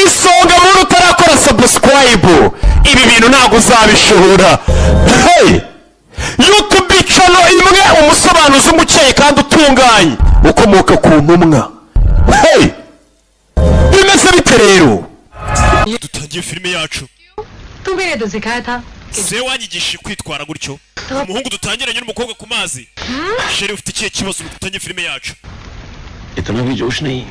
isonga muntu utarakora subscribe ibi bintu ntabwo uzabishobora. Hey, YouTube channel imwe umusobanuzi umukeye kandi utunganye ukomoka ku ntumwa. Hey, bimeze bite rero? Dutangiye filime yacu. Tu मेरे तो सिखाया था. Se wanyigisha kwitwara gutyo. Umuhungu dutangiranye n'umukobwa ku mazi. Sheri ufite ikihe kibazo dutangiye filime yacu? इतना भी जोश नहीं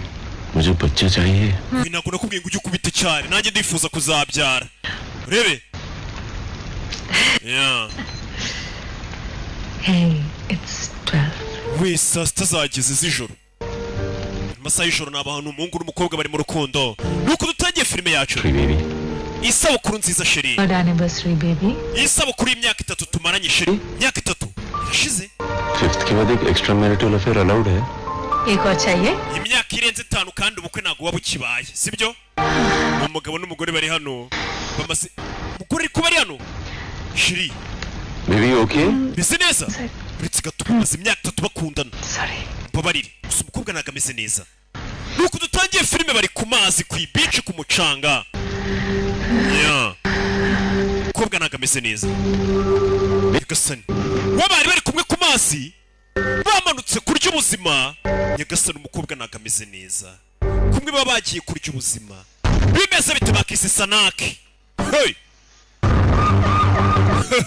मुझे बच्चा चाहिए Ntabwo nakubwiye ngo ujye kubita cyane nanjye ndifuza kuzabyara. Urebe? Yeah. Hey, it's 12. We saa sita zageze z'ijoro. Amasaha y'ijoro ni abantu umuhungu n'umukobwa bari mu rukundo. Nuko dutangiye filime yacu. baby Isabukuru nziza Sheri. Third anniversary, baby. Isabukuru y'imyaka 3 tumaranye Sheri. Imyaka 3 irashize. Fifth के बाद एक extra marital affair allowed है एक और चाहिए? Imyaka irenze 5 kandi ubukwe ntabwo waba ukibaye, sibyo? Umugabo n'umugore bari hano. Bamaze umugore kuba ari hano. Sheri. Baby okay Bise neza. Uretse gato bamaze imyaka 3 bakundana. Sorry. Babarire. Gusa umukobwa ntabwo ameze neza. Nuko dutangiye filime bari ku mazi ku beach ku mucanga. Yeah. Umukobwa ntabwo ameze neza. Nyagasani. Wabari bari kumwe ku mazi. Bamanutse kurya ubuzima. Nyagasani umukobwa ntabwo ameze neza. Kumwe baba bagiye kurya ubuzima. Bimeze bite bakise sanaki. Hey.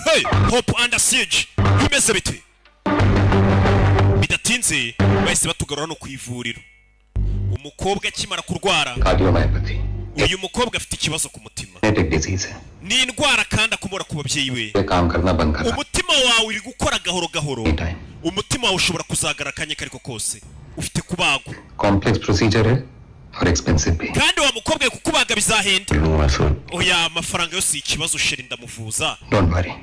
Hey, Hope under siege. Bimeze bite. Bidatinze bahise batugarura no kwivuriro. Umukobwa akimara kurwara. Cardiomyopathy Uyu mukobwa afite ikibazo ku mutima. Genetic disease है Ni indwara kandi akomora ku babyeyi we. ये काम करना बंद कर Umutima wawe uri gukora gahoro gahoro. Time Umutima wawe ushobora kuzagaragara kariko kose. Ufite kubagwa. Complex procedure है और एक्सपेंसिव भी Kandi wa mukobwa kukubaga bizahenda. लूंगा sir Oya amafaranga yose ikibazo Sheri ndamuvuza. Don't worry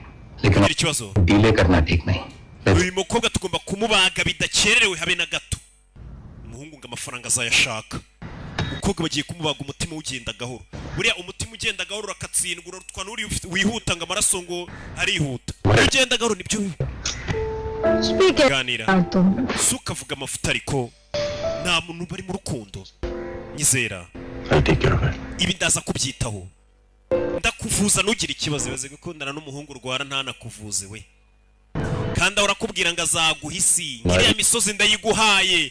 लेकिन Ngira ikibazo. Delay करना ठीक नहीं Uyu mukobwa tugomba kumubaga bidakererewe habe na gato. Umuhungu ngo amafaranga azayashaka. Umukobwa bagiye kumubaga umutima ugenda gahoro. Buriya umutima ugenda gahoro urakatsindwa urutwa n'uri wihuta ngo amaraso ngo arihuta. Ugenda gahoro nibyo Speak ganira. out. Sukavuga amafuta ariko nta muntu bari mu rukundo. Nyizera. I'll take care of it Ibi ndaza kubyitaho. Ndakuvuza nugira ikibazo baze gukundana n'umuhungu rwara ntanakuvuze we. Kandi urakubwira ngo azaguha isi. Iriya misozi ndayiguhaye.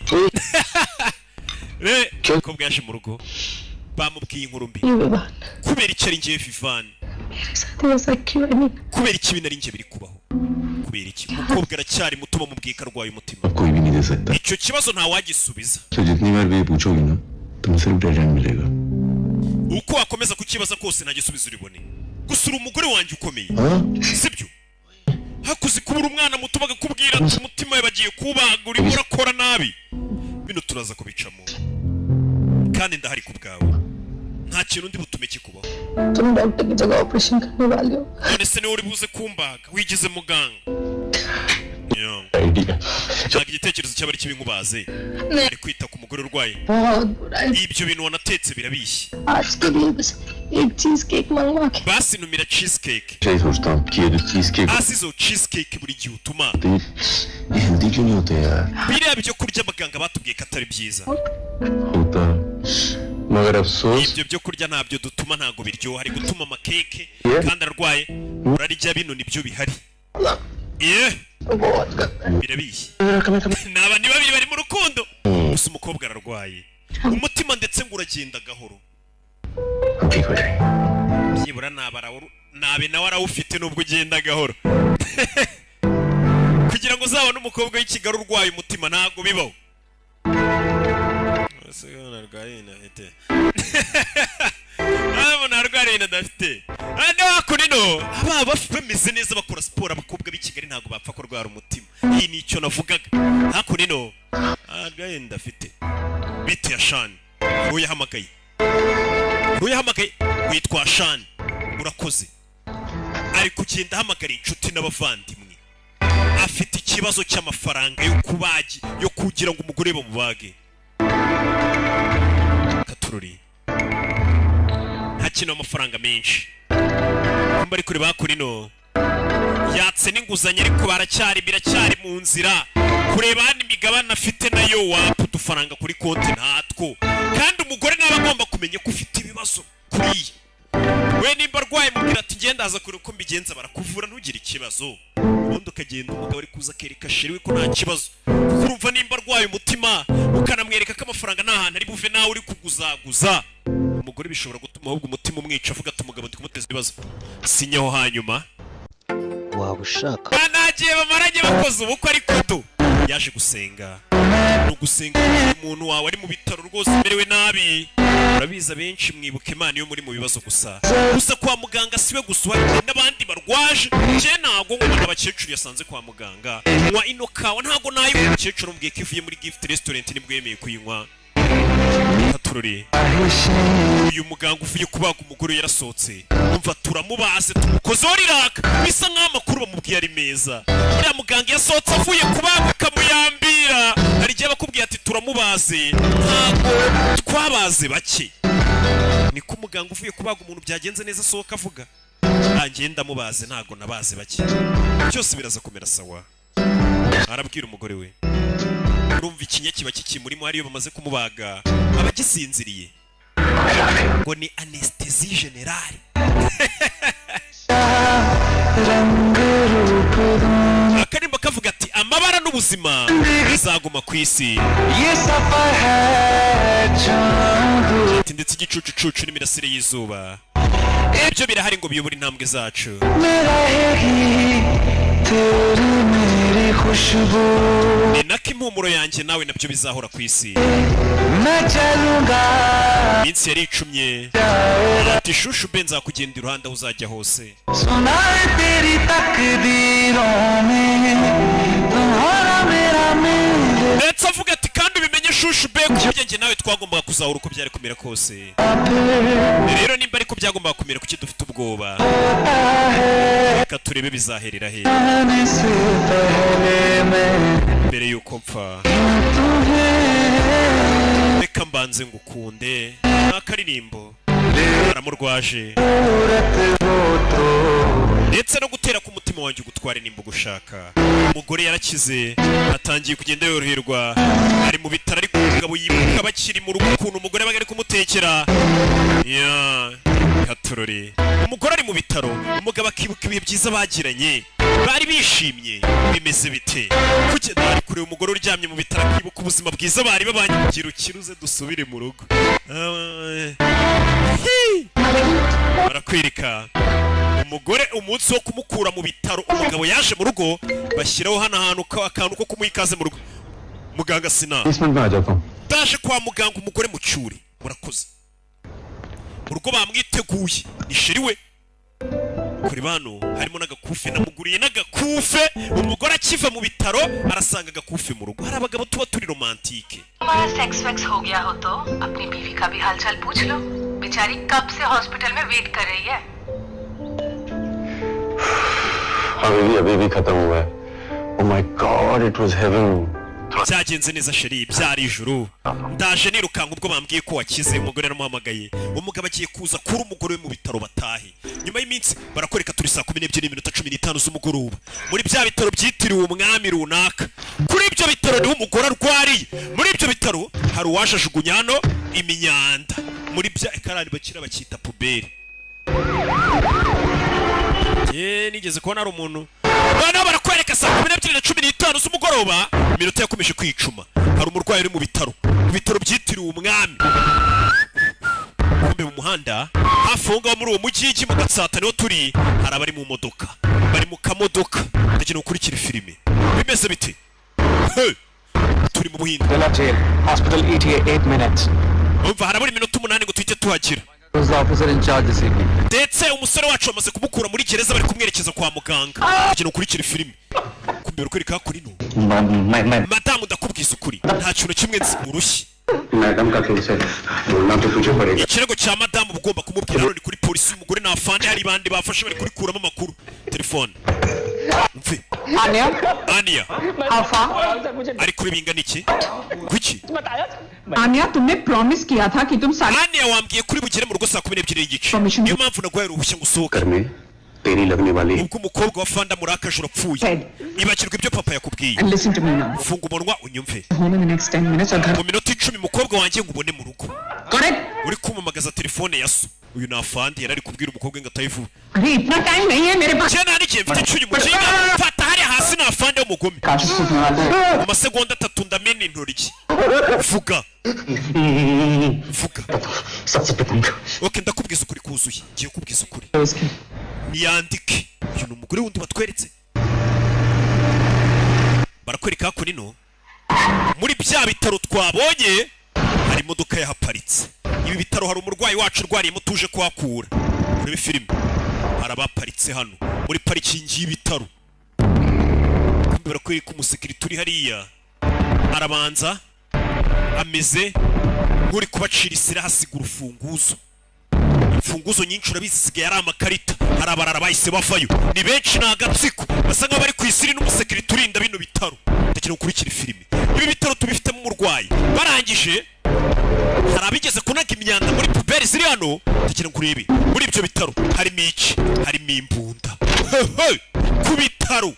Kobwa yaje mu rugo. Bamubwiye inkuru mbi. Kubera icyo ari ngiye Vivan. Kubera iki binari ngiye biri kubaho. Kubera iki umukobwa aracyari muto bamubwiye ko arwaye umutima. कोई भी नहीं दे सकता Icyo kibazo nta wagisubiza. तो जितनी बार भी पूछोगी ना तुम्हें सिर्फ डेड मिलेगा Uko wakomeza kukibaza kose nta gisubizo uribone. Gusura umugore wanjye ukomeye. Sibyo? Hakuzi kubura umwana muto bagakubwira ati umutima we bagiye kubaga urimo urakora nabi. Bino turaza kubicamo. Kandi ndahari ku bwawe. Nta kintu ndi butume kikubaho. तुम डॉक्टर की जगह ऑपरेशन करने वाले हो. None se niwe uri buze kumbaga wigize muganga. Yo. Idea Ntabwo igitekerezo cy'abari kibi nkubaze. Ari kwita ku mugore urwaye. बहुत बुरा है. Ibyo bintu wanatetse birabishye. आज के लिए बस एक चीज केक मंगवा के. Basi numira cheesecake. सही सोचता हूँ कि ये जो cheese cake Asizo cheesecake buri gihe utuma. ये हेल्दी क्यों नहीं होते यार Biriya byo kurya abaganga batubwiye ko atari byiza. होता मगर अफसोस Ibyo byo kurya ntabyo dutuma ntago biryoha ari gutuma amakeke kandi arwaye urarya bino nibyo bihari. Birabishye. N'abandi babiri bari mu rukundo. Gusa umukobwa ararwaye. Umutima ndetse ngo uragenda gahoro. ठीक हो जाएगी Byibura nabe nawe arawufite nubwo ugenda gahoro. Kugira ngo uzabone umukobwa w'ikigali urwaye umutima ntago bibaho. Narwariye nadafite. Kunino aba bameze neza bakora siporo abakobwa b'i Kigali ntago bapfa kurwara umutima. Iyi ni icyo navugaga. Kunino narwariye ndafite. Bite ya Shani. Uyahamagaye. Witwa Shani. Urakoze. Ari kugenda ahamagara inshuti n'abavandimwe. Afite ikibazo cy'amafaranga yo kugira ngo umugore bamubage. Katururi. Hakino amafaranga menshi. Kumba ari kuri bakurino. Yatse n'inguzanyo ariko biracyari mu nzira. Kureba hano imigabane afite nayo wapu dufaranga kuri konti ntatwo. Kandi umugore nawe agomba kumenya ko ufite ibibazo. ngenda aza kure uko mbigenza barakuvura ntugire ikibazo ubundi ukagenda umugabo ari kuza kereka sheri we ko nta kibazo urumva nimba arwaye umutima ukanamwereka ko amafaranga nta hantu ari buve nawe uri kuguzaguza umugore bishobora gutuma ahubwo umutima umwica avuga ati umugabo ndi kumuteza ibibazo sinyaho hanyuma waba ushaka nagiye bamaranye bakoze ubukwe ariko do yaje gusenga no gusenga umuntu wawe ari mu bitaro rwose merewe nabi urabiza benshi mwibuke Imana yo muri mu bibazo gusa kwa muganga siwe guswa n'abandi barwaje je nago ngo abakecuru yasanze kwa muganga nywa ino kawa ntago nayo umukecuru mbwiye ko ivuye muri gift restaurant nibwo yemeye kuyinywa hatururi uyu muganga uvuye kubaga umugore yarasohotse umva turamubaze tumukozoriraga bisa nk'amakuru bamubwiye ari meza uriya muganga yasohotse avuye kubaga kamuyambira hari igihe bakubwiye ati turamubaze ntago twabaze bake niko umuganga uvuye kubaga umuntu byagenze neza asohoka avuga nanjye ndamubaze ntago nabaze bake cyose biraza kumera sawa arabwira umugore we urumva ikinya kiba kikimurimo hariyo bamaze kumubaga abagisinziriye ngo ni anesthesie generale akarimbo kavuga ati amabara n'ubuzima bizaguma ku isi ndetse igicucucucu n'imirasire y'izuba ibyo birahari ngo biyobore intambwe zacu ni nako impumuro yanjye nawe nabyo bizahora ku isi iminsi yari icumye ati shushu be nzakugenda iruhande aho uzajya hose ndetse avuga ati kandi ubimenye shushu be kuburyo njye nawe twagombaga kuzahura uko byari kumera kose rero nimba ariko byagombaga kumera kuki dufite ubwoba reka turebe bizaherera he mbere yuko mpfa reka mbanze ngukunde n'akaririmbo aramurwaje ndetse no gutera ku mutima wanjye ugutware nimba ugushaka umugore yarakize atangiye kugenda yoroherwa ari mu bitaro ariko umugabo yibuka bakiri mu rugo ukuntu umugore yabaga ari kumutekera katurore umugore ari mu bitaro umugabo akibuka ibihe byiza bagiranye bari bishimye bimeze bite kugenda ari kureba umugore uryamye mu bitaro akibuka ubuzima bwiza bari babanye gira ukiruze dusubire mu rugo barakwereka umugore umunsi wo kumukura mu bitaro umugabo yaje mu rugo bashyiraho hano ahantu akantu ko kumuha ikaze mu rugo muganga sina ndaje kwa muganga umugore mu cyuri murakoze mu rugo bamwiteguye ni sheri we kuri bano harimo n'agakufe namuguriye n'agakufe umugore akiva mu bitaro arasanga agakufe mu rugo hari abagabo tuba turi romantike हमारा sex wax हो गया हो तो अपनी बीवी का भी हालचाल पूछ लो बेचारी कब से हॉस्पिटल में वेट कर रही है अभी भी खत्म हुआ है Oh my God, it was heaven. byagenze neza sheri byari ijuru ndaje nirukanka ubwo bambwiye ko wakize umugore namuhamagaye umugabo agiye kuza kuri umugore we mu bitaro batahe nyuma y'iminsi barakwereka turi saa 12:15 z'umugoroba muri bya bitaro byitiriwe umwami runaka kuri ibyo bitaro niho umugore arwariye muri ibyo bitaro hari uwaje ajugunya hano iminyanda muri bya ekarani bakira bakita puberi nigeze kubona ari umuntu bana barakwereka saa 12:15 z'umugoroba iminota yakomeje kwicuma hari umurwayi uri mu bitaro byitiriwe umwami kumbe mu muhanda hafi aho ngaho muri uwo mujyi mu Gatsata niho turi hari abari mu modoka bari mu kamodoka ndagenda gukurikira filime bimeze bite turi mu Buhinde hospital ETA 8 minutes umva harabura iminota 8 ngo tuhite tuhagera who's the officer in charge this evening ndetse umusore wacu amaze kumukura muri gereza bari kumwerekeza kwa muganga ndagenda gukurikira filime kumbe rukwereka kuri no madamu ndakubwiza ukuri nta kintu kimwe nzi urushyi madam का केस है बोलना तो तुझे पड़ेगा ikirego cya madamu ugomba kumubwira none kuri polisi y'umugore n'afande hari bandi bafashe bari kurikuramo amakuru telefone mve Ania how far ari kuri bingana iki kuki आनिया तुमने प्रॉमिस किया था कि तुम Ania wambwiye kuri bugere mu rugo saa 12:30 Permission. niyo mpamvu naguhaye uruhushya ngo usohoke घर में तेरी लगने वाली ubwo umukobwa wa fanda murakaje urapfuye ibakirwa ibyo papa yakubwiye and listen to me now funga umunwa unyumve home in the next 10 minutes और घर mu minota 10 umukobwa wanjye ngubone mu rugo correct uri kumumagaza telefone ya so uyu nafandi yarari kubwira umukobwa ngo atayivuba अरे इतना टाइम नहीं है मेरे पास cyane n'igihe mfite cyuye umukinga fata hari hasi nafandi w'umugome amasegonda 3 ndamena intoryi vuga okay ndakubwiza ukuri kuzuye ngiye kubwiza ukuri niyandike uyu numugore wundi batweretse barakwereka ko nino muri bya bitaro twabonye hari imodoka yahaparitse ibi bitaro hari umurwayi wacu rwariyemo tuje kuhakura muri filime harabaparitse hano muri parikingi y'ibitaro barakwereka umusekirite uri hariya arabanza ameze nk'uri kubacira isira hasiga urufunguzo imfunguzo nyinshi urabisigaye ari amakarita hari abarara bahise bavayo ni benshi n'agatsiko basa nk'abari ku isiri n'umusekirite urinda bino bitaro ndakira ukurikira filime ibi bitaro tubifitemo umurwayi barangije hari abigeze kunaga imyanda muri puberi ziri hano ndakira nkurebe muri ibyo bitaro harimo iki harimo imbunda ku bitaro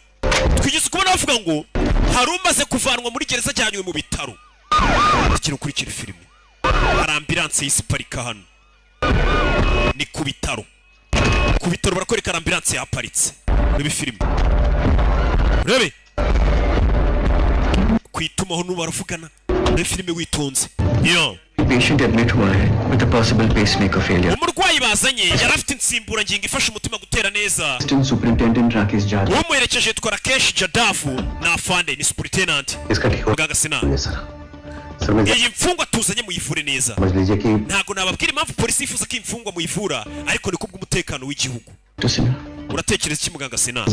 twigeze kubona bavuga ngo hari umaze kuvanwa muri gereza ajyanywe mu bitaro ndakira ukurikira filime hari ambilanse y'isiparika hano ni ku bitaro barakwereka ambilanse yaparitse urebe filime urebe kwitumaho n'ubaravugana urebe filime witonze yo Patient admit हुआ है with a possible pacemaker failure. umurwayi bazanye yari afite insimburangingo ifasha umutima gutera neza Assistant Superintendent Rakesh Jadhav. umuherekeje yitwa Rakesh Jadhav na afande ni superintendent इसका ठीक हो muganga Sina sir मैं iyi mfungwa tuzanye muyivure neza समझ लीजिए कि ntago nababwira impamvu polisi yifuza ko imfungwa muyivura ariko ni kubw'umutekano w'igihugu uratekereza iki muganga Sina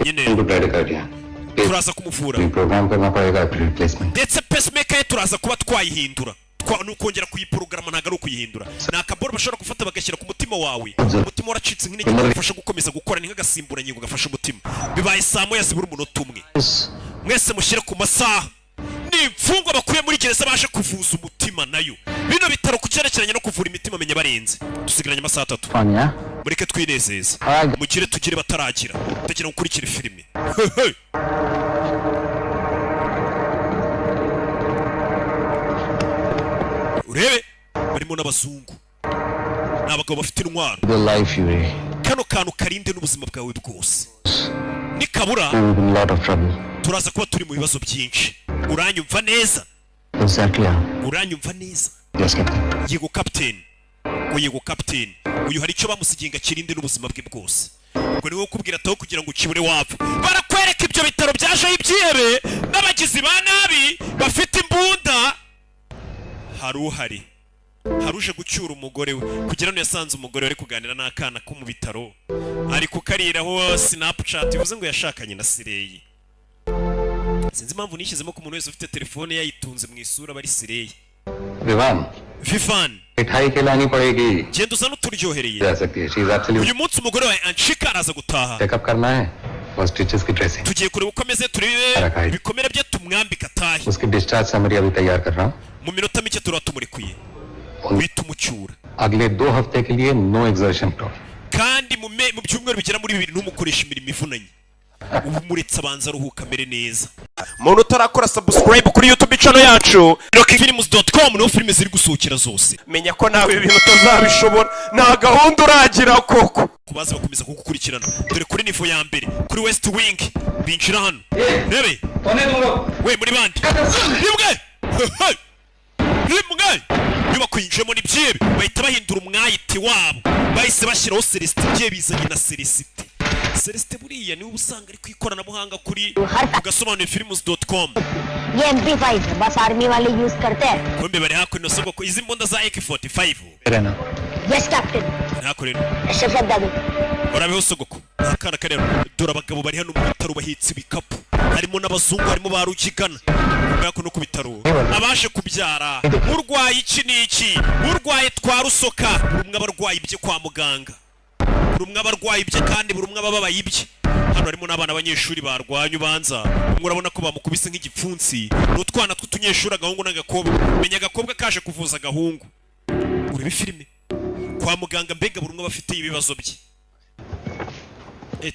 nyine इनको डायरेक्ट कर दिया turaza kumuvura प्रोग्राम करना पड़ेगा replacement ndetse pacemaker ye turaza kuba twayihindura nukongera kuyiporogaramu ntago ari ukuyihindura ni akaboro bashobora gufata bagashyira ku mutima wawe umutima waracitse nk'intege gufasha gukomeza gukora ni nk'agasimburangingo gafasha umutima bibaye saa moya zibura umunota umwe mwese mushyire ku masaha ni imfungwa bakuye muri gereza baje kuvuza umutima nayo bino bitaro ku cyerekeranye no kuvura imitima menye barenze dusigaranye amasaha 3 mureke twinezeze mugire tugire bataragira ndagira gukurikira filime urebe barimo n'abazungu n'abagabo bafite intwaro kano kantu karinde n'ubuzima bwawe bwose nikabura turaza kuba turi mu bibazo byinshi uranyumva neza uranyumva neza yego captain yego captain uyu hari icyo bamusiginga kirinde n'ubuzima bwe bwose ubwo niwe ukubwira ataho kugira ngo ukibure wapfa barakwereka ibyo bitaro byajeho ibyihebe n'abagizi ba nabi bafite imbunda hari uje gucyura umugore we kugira ngo yasanze umugore ari kuganira n'akana ko mu bitaro ari kukariraho Snapchat bivuze ngo yashakanye na Sireyi sinzi impamvu nishyizemo ko umuntu wese ufite telefone yayitunze mu isura bari Sireyi Vivan मिठाई खिलानी पड़ेगी genda uza n'uturyohereye जा सकती है she is absolutely uyu munsi umugore wawe Anshika araza gutaha checkup करना है और स्टिचेस की dressing tugiye kureba uko ameze turebe ibikomere bye tumwambika atahe उसकी डिस्चार्ज समरी अभी तैयार कर रहा हूं mu minota mike turatumurikuye wita umucyura अगले 2 हफ्ते के लिए no exertion kandi mu byumweru bigera muri 2 ntumukoresha imirimo ivunanye ubu muretse abanza aruhuka mere neza muntu utarakora subscribe kuri YouTube channel yacu rockfilms.com no filime ziri gusohokera zose menya ko nawe ibintu utazabishobora nta gahunda uragira koko kubaza bakomeza kugukurikirana dore kuri nivo ya mbere kuri West Wing binjira hano rebe we muri bandi rimwe niba kwinjemo ni byebe bahita bahindura umwayiti wabo bahise bashyiraho Celestin bizanye na Celestin buriya niwe usanga ari kwikoranabuhanga kuri agasobanuye films.com ये MP5 बस आर्मी वाले यूज करते हैं kombe bari hakuno sogo ko izi mbunda za AK45 yes captain hakureno Shafaq Dadu urabeho sogoko akana karero dora abagabo bari hano mu bitaro bahitse ibikapu harimo n'abazungu harimo barukigana ngako no ku bitaro abashe kubyara urwaye iki niki urwaye twarusoka urumwe abarwayi bye kwa muganga urumwe abarwayi bye kandi burumwe abababaye ibye hano harimo n'abana abanyeshuri barwanye ubanza umwe urabona ko bamukubise nk'igipfunsi n'utwana tw'utunyeshuri agahungu n'agakobwa menya agakobwa kaje kuvuza agahungu urebe filime kwa muganga mbega burumwe bafite ibibazo bye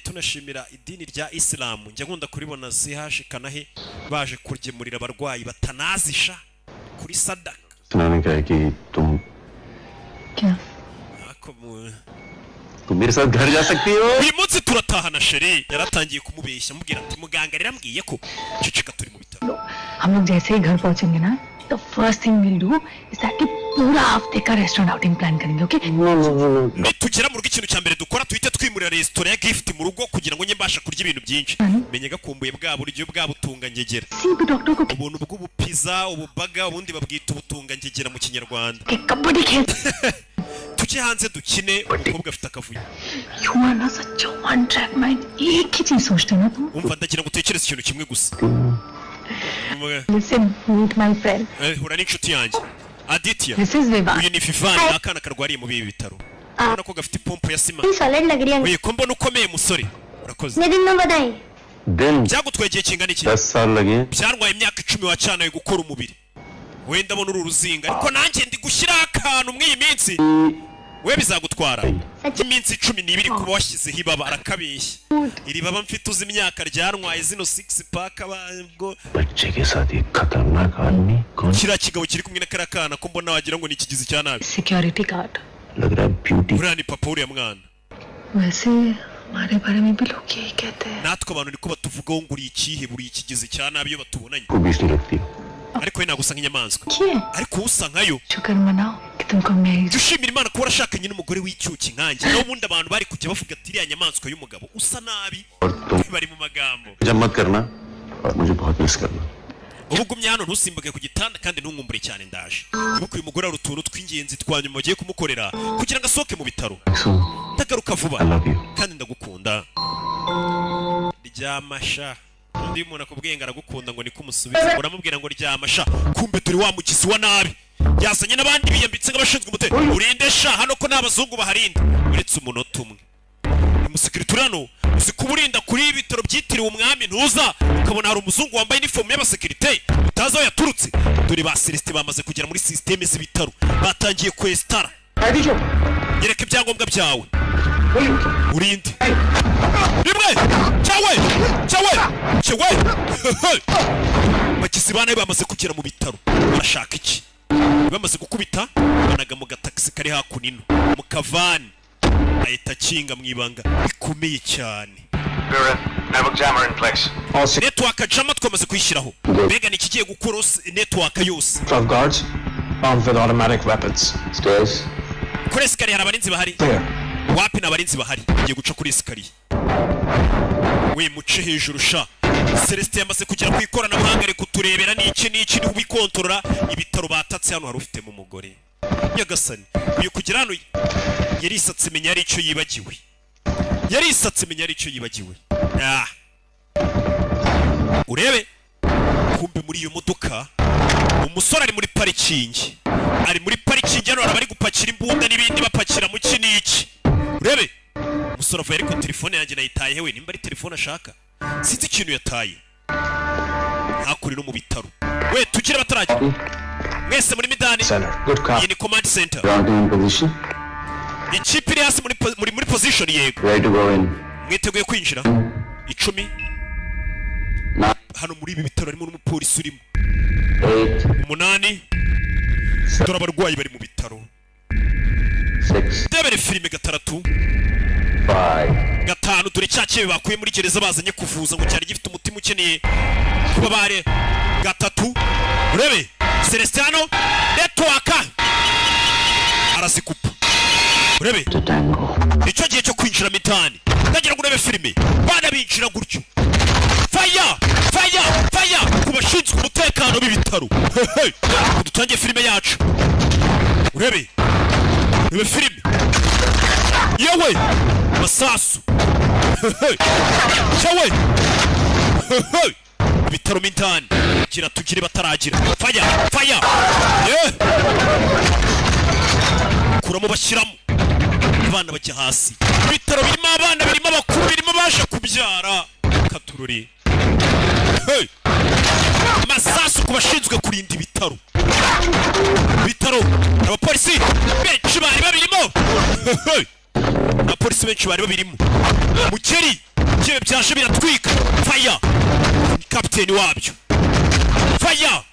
tunashimira idini rya Islam njya nkunda kuribona zihashikana he baje kurgemurira abarwayi batanazisha kuri sadaka सुनाने क्या है कि तुम क्या तुम मेरे साथ घर जा सकती हो uyu munsi turatahana sheri yaratangiye kumubeshya mubwira ati muganga yarambwiye ko ceceka turi mu bitaro हम लोग जैसे ही घर पहुंचेंगे ना तो first thing will do is that कि पूरा हफ्ते का रेस्टोरेंट आउटिंग प्लान करेंगे okay nitugera mu rugo ikintu cya mbere dukora tuhite twimurira resitora ya gift mu rugo kugira ngo njye mbasha kurya ibintu byinshi menye gakumbuye bwa buryo bwa butunga ngegera सी भी डॉक्टर को ubuntu bw'ubupiza ububaga ubundi babwita ubutunga ngegera mu kinyarwanda कि कबड्डी खेल tujye hanze dukine umukobwa afite akavuyo you are ना such one track mind एक ही चीज सोचते हो ना तुम umva ndagira ngo utekereze ikintu kimwe gusa listen meet my friend hura n'inshuti yanjye Aditya this is Vivan uyu ni Vivan ni akana karwariye muri ibi bitaro urabona ko gafite ipompo ya sima solid लग रही है we ko mbona ukomeye musore urakoze कितने दिन में बताएं दिन byagutwaye igihe kingana iki 10 साल लगे byarwaye imyaka 10 wacanaye gukora umubiri wenda abona uru ruzinga ariko nanjye ndi gushyiraho akantu mw'iyi minsi we bizagutwara iminsi 12 kuba washyizeho ibaba arakabeshya iri baba mfite uzi imyaka ryarwaye zino 6 pack abwo बच्चे के साथ एक खतरनाक आदमी कौन kiriya kigabo kiri kumwe na karakana ko mbona wagira ngo ni ikigizi cya nabi security guard लग रहा है beauty uriya ni papa uriya mwana वैसे हमारे बारे में भी लोग यही कहते हैं natwe abantu niko batuvugaho ngo uri ikihe buri ikigizi cya nabi iyo batubonanye को बीच नहीं रखती ariko we ntabwo usa nk'inyamaswa क्या ariko usa nkayo शुक्र मनाओ कि तुमको मेरी jya ushimira imana kuba warashakanye n'umugore w'icyuki nkanjye naho ubundi abantu bari kujya bavuga ati iriya nyamaswa y'umugabo usa nabi और तुम bari mu magambo जब मत करना और मुझे बहुत मिस करना ubu ugumye hano ntusimbuke ku gitanda kandi ntunkumbure cyane ndaje wibuke uyu mugore hari utuntu tw'ingenzi twa nyuma bagiye kumukorera kugira ngo asohoke mu bitaro So, ndagaruka vuba I love you. kandi ndagukunda ryamasha undi muntu akubwiye ngo aragukunda ngo niko umusubiza uramubwira ngo ryamasha kumbe turi wa mugizi wa nabi yazanye n'abandi biyambitse nk'abashinzwe umutekano urinde sha hano ko n'abazungu baharinda uretse umunota umwe umusekirite hano uzi kuba urinda kuri ibi bitaro byitiriwe umwami ntuza ukabona hari umuzungu wambaye inifomu y'abasekirite utazi aho yaturutse dore ba Celestin bamaze kugera muri sisiteme z'ibitaro batangiye kwesitara nyereka ibyangombwa byawe urinde rimwe cyawe bagizi bane bamaze kugera mu bitaro barashaka iki bamaze gukubita banaga mu gatagisi kari hakuno mu kavani ahita akinga mu ibanga bikomeye cyane network jama twamaze kuyishyiraho mbega ni ikigiye gukora network yose 12 guards armed with automatic weapons. Stairs. kuri esikariye hari abarinzi bahari Clear. wapi n'abarinzi bahari ngiye guca kuri esikariye we muce hejuru sha Celestin yamaze kugera ku ikoranabuhanga ari kuturebera n'iki n'ubikontorora ibitaro batatse hano hari ufite mu mugore nyagasani uyu kugira hano yarisatse menya ari icyo yibagiwe urebe kumbe muri iyo modoka umusore ari muri parikingi hano bari gupakira imbunda n'ibindi bapakira mu kiniki urebe umusore avuye ariko telefone yanjye nayitaye hewe nimba ari telefone ashaka sinzi ikintu yataye ntakuri no mu bitaro we tugire abatarajya mwese muri midani iyi ni command center Ground in position. ikipe iri hasi muri position yego Ready to go in. mwiteguye kwinjira 10 hano muri ibi bitaro harimo n'umupolisi urimo 8, 8 dore abarwayi bari mu bitaro 6, ndebere filime 6 5. dore cya kibe bakuye muri gereza bazanye kuvuza ngo cyari gifite umutima ukeneye kuba bare 3 urebe Celestiano network arazikupa urebe icyo gihe cyo kwinjira mitani ndagira ngo urebe filime bana binjira gutyo fire kubashinzwe umutekano b'ibitaro dutangiye filime yacu urebe filime yewe masasu cyawe ibitaro mitani gira tugire bataragira fire kuramo bashyiramo abana bajya hasi ibitaro birimo abana birimo abakuru birimo baje kubyara katururi masasu kubashinzwe kurinda ibitaro abapolisi benshi bari babirimo abapolisi benshi bari babirimo mukeri kibe byaje biratwika fire kapiteni wabyo fire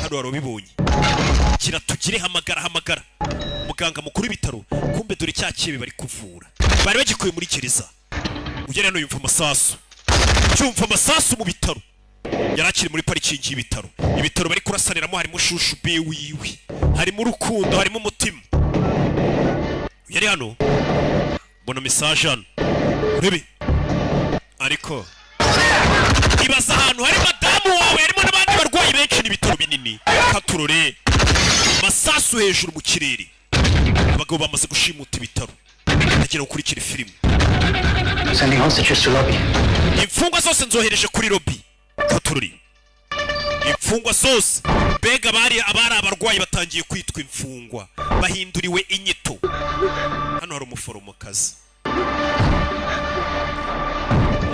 hano hano warabibonye kiratugire hamagara muganga mukuru w'ibitaro kumbe dore cya kibe bari kuvura bari bagikuye muri gereza ugere hano yumva amasasu cyumva amasasu mu bitaro yarakiri muri parikingi y'ibitaro ibitaro bari kurasaniramo harimo shushu be wiwe harimo urukundo harimo umutima yari hano mbona message hano urebe ariko ibaza ahantu hari madamu wawe harimo n'abandi barwayi benshi n'ibitaro binini katurore masasu hejuru mu kirere abagabo bamaze gushimuta ibitaro nagira gukurikira filime Sending hostages to lobby. imfungwa zose nzohereje kuri lobby katurore imfungwa zose bega abari abarwayi batangiye kwitwa imfungwa bahinduriwe inyito hano hari umuforomokazi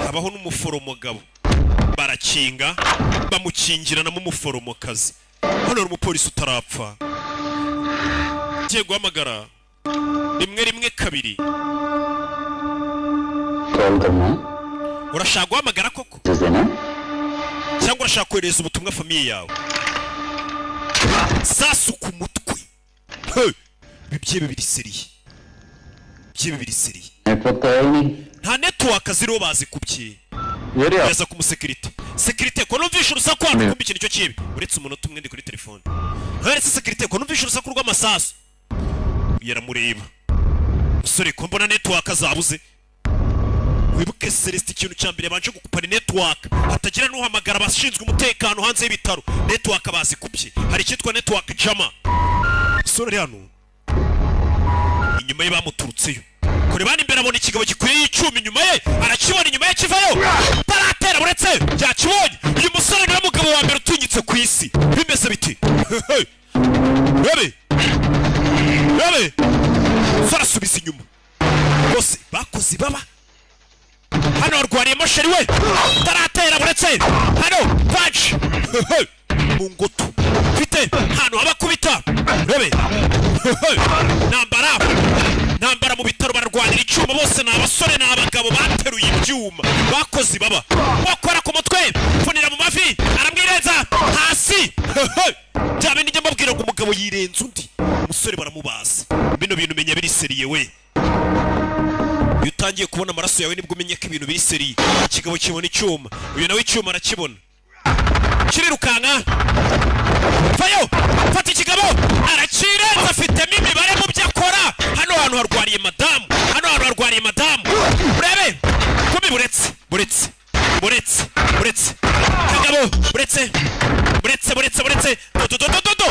habaho n'umuforomogabo barakinga bamukingirana mu muforomokazi hano hari umupolisi utarapfa giye guhamagara rimwe kabiri urashaka guhamagara koko cyangwa urashaka kohereza ubutumwa famiye yawe sasu ku mutwe bibye bibiri seriye nta network ziriho bazikubye yaza ku musekirite ko numvisha urusaku hano kumbi ikintu cyo kibi uretse umunota umwe ndi kuri telefone ntaretse sekirite ko numvisha urusaku rw'amasasu yaramureba musore ko mbona network zabuze wibuke Celeste ikintu cyambere banje gukupana network hatagira n'uhamagara abashinzwe umutekano hanze y'ibitaro network bazikubye hari cyitwa network jama musore hano inyuma ye bamuturutseyo kore bani imbere abona ikigabo gikwiye icyuma inyuma ye arakibona inyuma ye kivayo taratera buretse byakibonye uyu musore niwe mugabo wa mbere utunyitse ku isi bimeze biti bebe sarasubiza inyuma bose bakozi baba hano warwariye mosheri we taratera buretse hano baje mu ngoto mfite hano abakubita bebe nambara mu bitaro barwanira icyuma bose ni abasore ni abagabo bateruye ibyuma bakozi baba wakora ku mutwe funira mu mavi aramwirenza hasi byaba nijye mbabwira ngo umugabo yirenza undi umusore baramubaza bino bintu menya biri seriye we iyo utangiye kubona amaraso yawe nibwo umenye ko ibintu biri seriye ikigabo kibona icyuma uyu nawe icyuma arakibona kirirukanka vayo fata ikigabo arakirenza afitemo imibare mu byo akora hano hantu harwariye madamu urebe kumbi buretse kagabo buretse dodo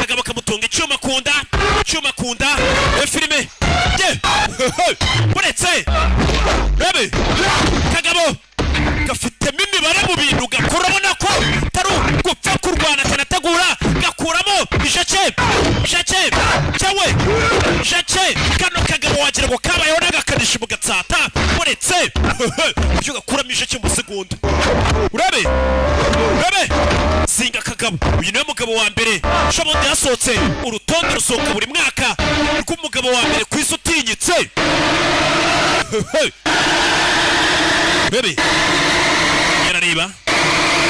kagabo kamutunga icyuma kunda filime buretse urebe kagabo gafitemo imibare mu bintu gakora ubona ko taru gupfa kurwana atanategura gakuramo ijake kano kagabo wagira ngo kabayeho n'agakanishi mu gatsata buretse ibyo gakuramo ijake mu segonda urebe singa kagabo uyu niwe mugabo wa mbere shabundi yasohotse urutonde rusohoka buri mwaka rw'umugabo wa mbere ku isi utinyitse bebe yarareba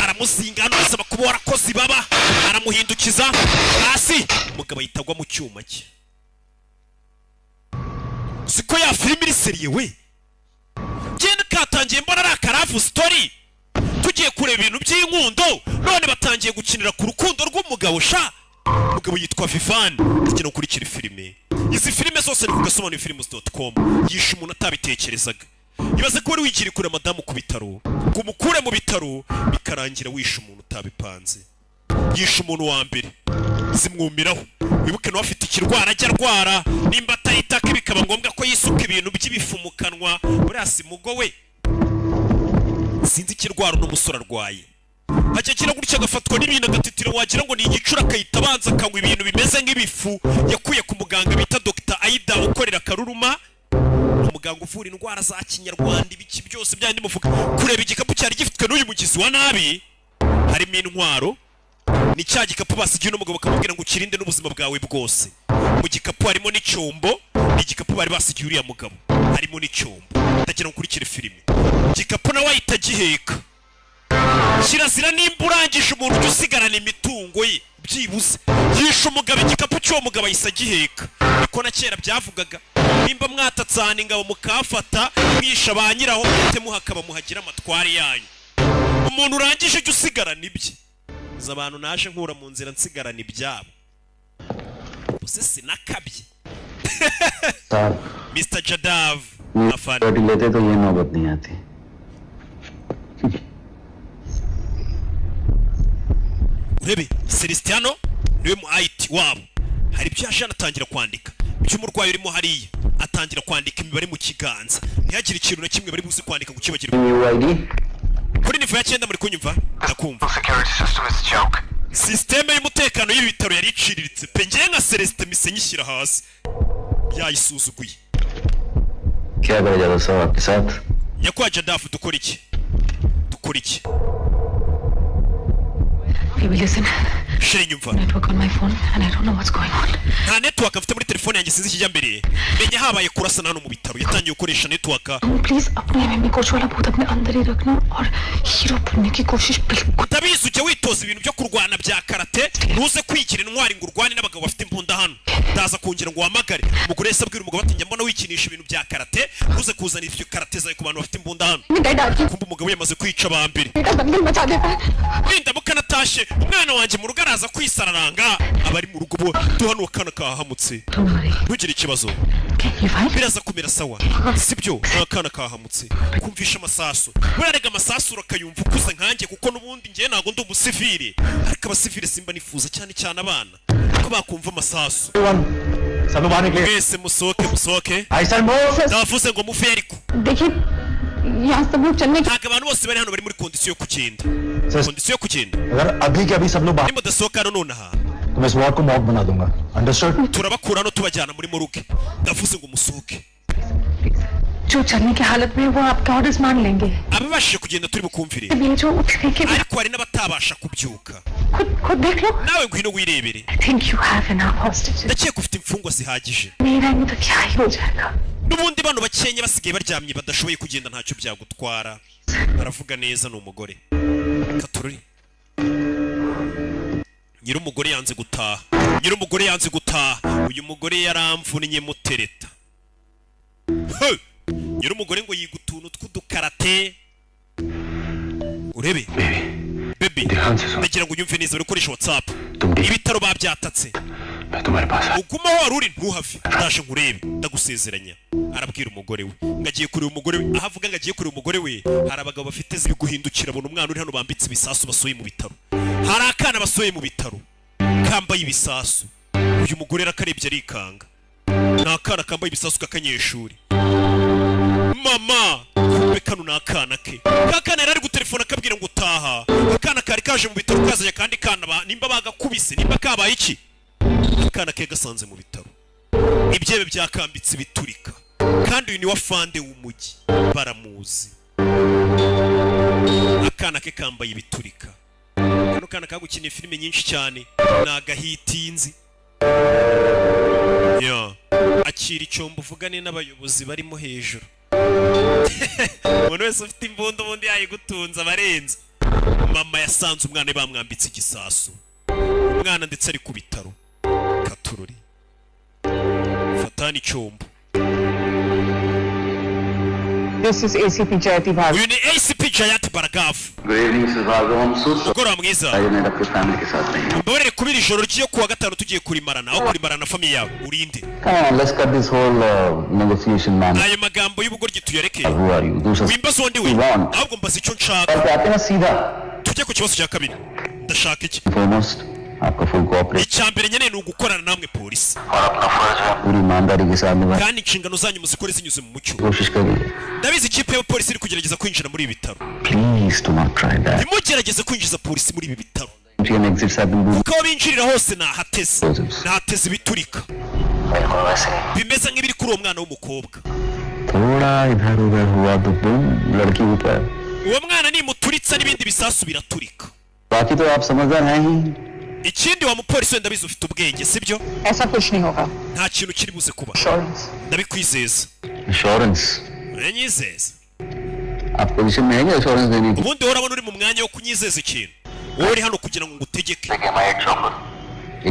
aramuzinga hano asaba kuba warakozi baba aramuhindukiza hasi umugabo yitagwa mu cyuma cye siko ya filime iri seriye we genda katangiye mbona ari akarafu story tugiye kureba ibintu by'inkundo none batangiye gukinira ku rukundo rw'umugabo sha umugabo yitwa Vivan tukina kurikira filime izi filime zose ni kugasobanura films.com yishe umuntu atabitekerezaga ibaze ko wari wigiri kure madamu ku bitaro kumukure mu bitaro bikarangira wishe umuntu utabipanze yishe umuntu wa mbere zimwumiraho wibuke no afite ikirwara ajya arwara nimba atayitaka bikaba ngombwa ko yisuka ibintu by'ibifu mu kanwa burasi mugo we sinzi ikirwara n'umusore arwaye hajya gutya agafatwa n'ibintu agatitira wagira ngo ni igicura akahita abanza akanywa ibintu bimeze nk'ibifu yakuye ku muganga bita Dr. Aida ukorera Karuruma umuganga uvura indwara za kinyarwanda ibiki byose byandi muvuga kureba igikapu cyari gifitwe n'uyu mugizi wa nabi harimo intwaro ni cya gikapu basigiye n'umugabo kamubwira ngo ukirinde n'ubuzima bwawe bwose mu gikapu harimo n'icyombo ni igikapu bari basigiye uriya mugabo harimo n'icyombo ndagira ngo kurikire filime igikapu nawe ahita agiheka kirazira nimba urangije umuntu ujya usigarana imitungo ye byibuze yishe umugabo igikapu cy'uwo mugabo ahise agiheka niko na kera byavugaga nimba mwatatsana ingabo mukafata mwisha ba nyiraho mute muhakaba muhagira amatwari yanyu umuntu urangije ujya usigarana ibye za abantu naje nkura mu nzira nsigarana ibyabo bose sinakabye Mr. Jadav रोटी लेते तो ये नौबत नहीं आती urebe Celestiano niwe mu IT wabo hari ibyo yashana atangira kwandika by'umurwayi urimo hariya atangira kwandika imibare mu kiganza ntihagire ikintu na kimwe bari buze kwandika ngo kibagire kuri nivo ya 9 muri kunyumva ndakumva systeme y'umutekano y'ibitaro yari iciriritse pe ngiye nka Celeste mise nyishyira hasi yayisuzuguye क्या कर जाता सब आपके साथ nyakwa Jadav dukora iki Baby, listen. shire nyumva Network on my phone and I don't know what's going on. nta network afite muri telefone yanjye sinzi kijya mbere menye habaye kurasana hano mu bitaro yatangiye gukoresha network Please अपने में कोच वाला भूत अपने अंदर ही रखना और हीरो बनने की कोशिश बिल्कुल utabizi ujye witoza ibintu byo kurwana bya karate ntuze kwigira intwari ngo urwane n'abagabo bafite imbunda hano ndaza kungira ngo wamagare umugore yese abwira umugabo ati njya mbona wikinisha ibintu bya karate ntuze kuzana ibyo karate zawe ku bantu bafite imbunda hano kumva umugabo yamaze kwica abambere Linda mukanatashe umwana wanjye mu rugo araza kwisararanga abari mu rugo bo tuhano kana kahamutse ntugire ikibazo biraza kumera sawa sibyo akana kahamutse kumvisha amasasu burarega amasasu urakayumva ukuze nkanjye kuko nubundi ngiye nago ndi umusivile ariko abasivile simba nifuza cyane cyane abana ko bakumva amasasu mwese musoke ndavuze ngo mufe ariko यहाँ सब लोग चलने ntabwo abantu bose bari hano bari muri kondisiyo yo kugenda अगर अभी के अभी सब लोग बाहर nimudasohoka hano nonaha तो मैं इस वार्ड को मॉक बना दूंगा understood turabakura hano tubajyana muri moruge ndavuze ngo musohoke जो चलने की हालत में है, वो आपके ऑर्डर्स मान लेंगे ababashije kugenda turi bukumvire ये जो उठने के ariko hari n'abatabasha kubyuka खुद देख लो nawe ngwino wirebere I think you have enough hostages ndakeka ufite imfungwa zihagije नहीं रहेंगे तो क्या ही हो जाएगा n'ubundi bano bakenye basigaye baryamye badashoboye kugenda ntacyo byagutwara baravuga neza ni umugore katururi nyir'umugore yanze gutaha uyu mugore yaramvunnye mutereta nyir'umugore ngo yiga utuntu tw'udukarate urebe baby ndagira ngo unyumve neza uri gukoresha WhatsApp ibitaro babyatatse uguma wari uri ntuhave ndaje nkurebe ndagusezeranya arabwira umugore we ngagiye kureba umugore we ahavuga ngagiye kureba umugore we hari abagabo bafite zibiguhindukira bona umwana uri hano bambitse ibisasu basoye mu bitaro hari akana basoye mu bitaro kambaye ibisasu uyu mugore rakarebye arikanga nakana kambaye ibisasu kakanyeshuri mama kumbe kano nakana ke kakana yari gutelefona akabwira ngo utaha akana kari kaje mu bitaro kazanye kandi kana nimba bagakubise nimba kabaye iki akana ke gasanze mu bitaro ibyebe byakambitse biturika kandi uyu ni wafande w'umujyi baramuzi akana ke kambaye biturika kano kana kagukiniye filime nyinshi cyane nagahitinzi akira icyombo uvugane n'abayobozi barimo hejuru umuntu wese ufite imbunda ubundi yayigutunze abarenze mama yasanze umwana bamwambitse igisasu umwana ndetse ari ku bitaro katururi fatani icyombo This is ACP Jayati Bhargav. uyu ni ACP Jayati Bhargav ugora mwiza mbabarire kubira ijoro ryo kuwa gatanu tugiye kurimarana aho kurimarana family yawe urinde let's cut this whole negotiation man ayo magambo y'ubugoryi tuyareke who are you wimbaza undi we ahubwo mbaza icyo nshaka tujye ku kibazo cya kabiri ndashaka iki foremost आपका full cooperation icyambere nyene ni ugukorana namwe polisi पूरी ईमानदारी के साथ निभाएं kandi inshingano zanyu muzikore zinyuze mu mucyo कोशिश करिए ndabizi ikipe ya polisi iri kugerageza kwinjira muri ibi bitaro please do not try that ntimugerageze kwinjiza polisi muri ibi bitaro entry and exits have been moved kuko binjirira hose nahateze ibiturika bimeze nk'ibiri kuri uwo mwana w'umukobwa थोड़ा इधर उधर हुआ तो तुम लड़की ऊपर uwo mwana nimuturitsa n'ibindi bisasu biraturika बाकी तो आप समझदार हैं ही ikindi wa mupolisi wenda bizi ufite ubwenge sibyo ऐसा कुछ नहीं होगा. nta kintu kiri buze kuba Assurance. ndabikwizeza insurance uranyizeza आप पोजीशन में है क्या इंश्योरेंस देने की ubundi urabona uri mu mwanya wo kunyizeza ikintu wowe uri hano kugira ngo ngutegeke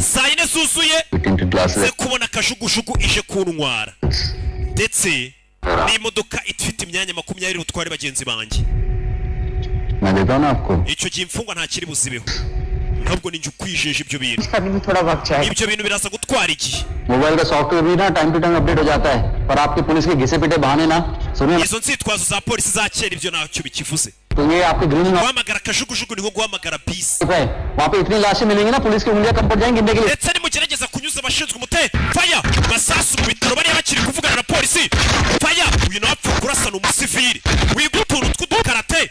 saa yine zuzuye ze kubona akajugujugu ije kuntwara ndetse n'imodoka ifite imyanya 20 utware bagenzi banjye icyo gihe imfungwa nta kiri buzibeho ntabwo ninjye ukwijeje ibyo bintu ibyo bintu biraza gutwara igihe mobile का सॉफ्टवेयर भी ना time to time update हो जाता है पर आपके पुलिस के घिसे पिटे बहाने ना सुनिए izo nzitwazo za polisi za kera ibyo ntacyo bikivuze तो ये आपके green guhamagara akajugujugu niho guhamagara bisi है वहाँ पे इतनी लाशें मिलेंगी ना पुलिस की उंगलियां कम पड़ जाएंगी गिनने के लिए ndetse nimugerageza kunyuza abashinzwe faya masasu mu bitaro bari bakiri kuvugana na polisi faya uyu nawe apfa kurasana umusivili wiga utuntu tw'udukarate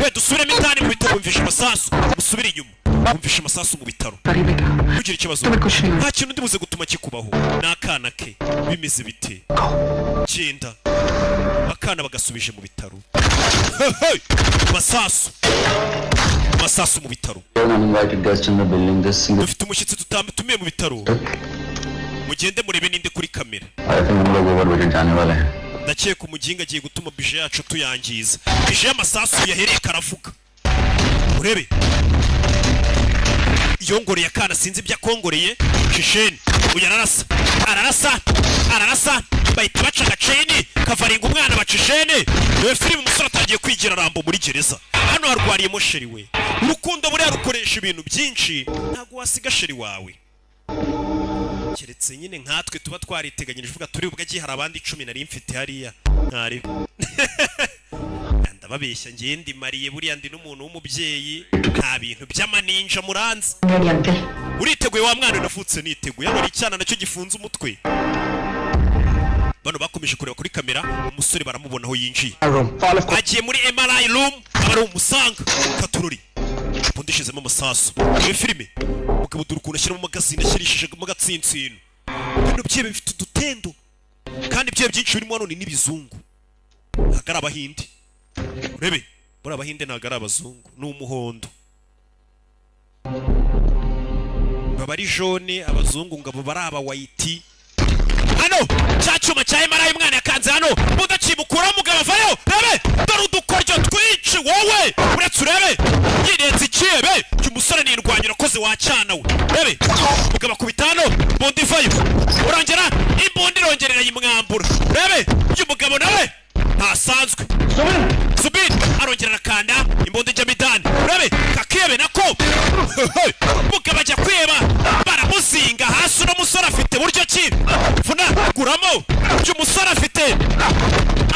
we dusubiremo indani mu bitaro wumvisha amasasu musubire inyuma wumvisha amasasu mu bitaro ntugire ikibazo nta kintu ndibuze gutuma kikubaho n'akana ke bimeze bite genda akana bagasubije mu bitaro masasu mu bitaro dufite umushyitsi tutumiye mu bitaro mugende murebe ninde kuri kamera ndakeka umuginga agiye gutuma bije yacu tuyangiza bije y'amasasu yahereye karavuga urebe yongoreye akana sinzi ibyo akongoreye shisheni uyu ararasa bahita baca agaceni kavaringa umwana bacishene niwe filime umusore atangiye kwigira rambo muri gereza hano harwariyemo sheri we urukundo buriya rukoresha ibintu byinshi ntabwo wasiga sheri wawe keretse nyine nkatwe tuba twariteganyirije uvuga turi ubwo agiye hari abandi 10 nari mfite hariya ntari ndababeshya ngiye ndi mariye buriya ndi n'umuntu w'umubyeyi nta bintu by'amaninja muranze uriteguye wa mwana navutse niteguye hano icyana nacyo gifunze umutwe bano bakomeje kureba kuri kamera umusore baramubona aho yinjiye agiye muri MRI room abari umusanga katururi pundishizemo amasasu iyo filime mugabo durukuna ashyira mu magazine ashyirishije mu gatsintsino bino byibe bifite udutendo kandi byibe byinshi birimo hano ni n'ibizungu hagara abahindi urebe muri abahinde nagara abazungu n'umuhondo babari jaune abazungu ngabo bari aba white hano cyacuma cya MRI umwana yakanze hano mudacibukura mugabo avayo rebe dore udukoryo twici wowe uretse urebe yirenze ikiebe cy'umusore nirwanyira koze wacana we rebe mugabo kubitano bondi vayo urangera imbundi rongerera yimwambura rebe y'umugabo nawe ntasanzwe subiri arongera kanda imbundi jamidani rebe kakiebe nako mugabo ajya kweba baramuzinga hasi no musore afite buryo ki funa guramo cy'umusore afite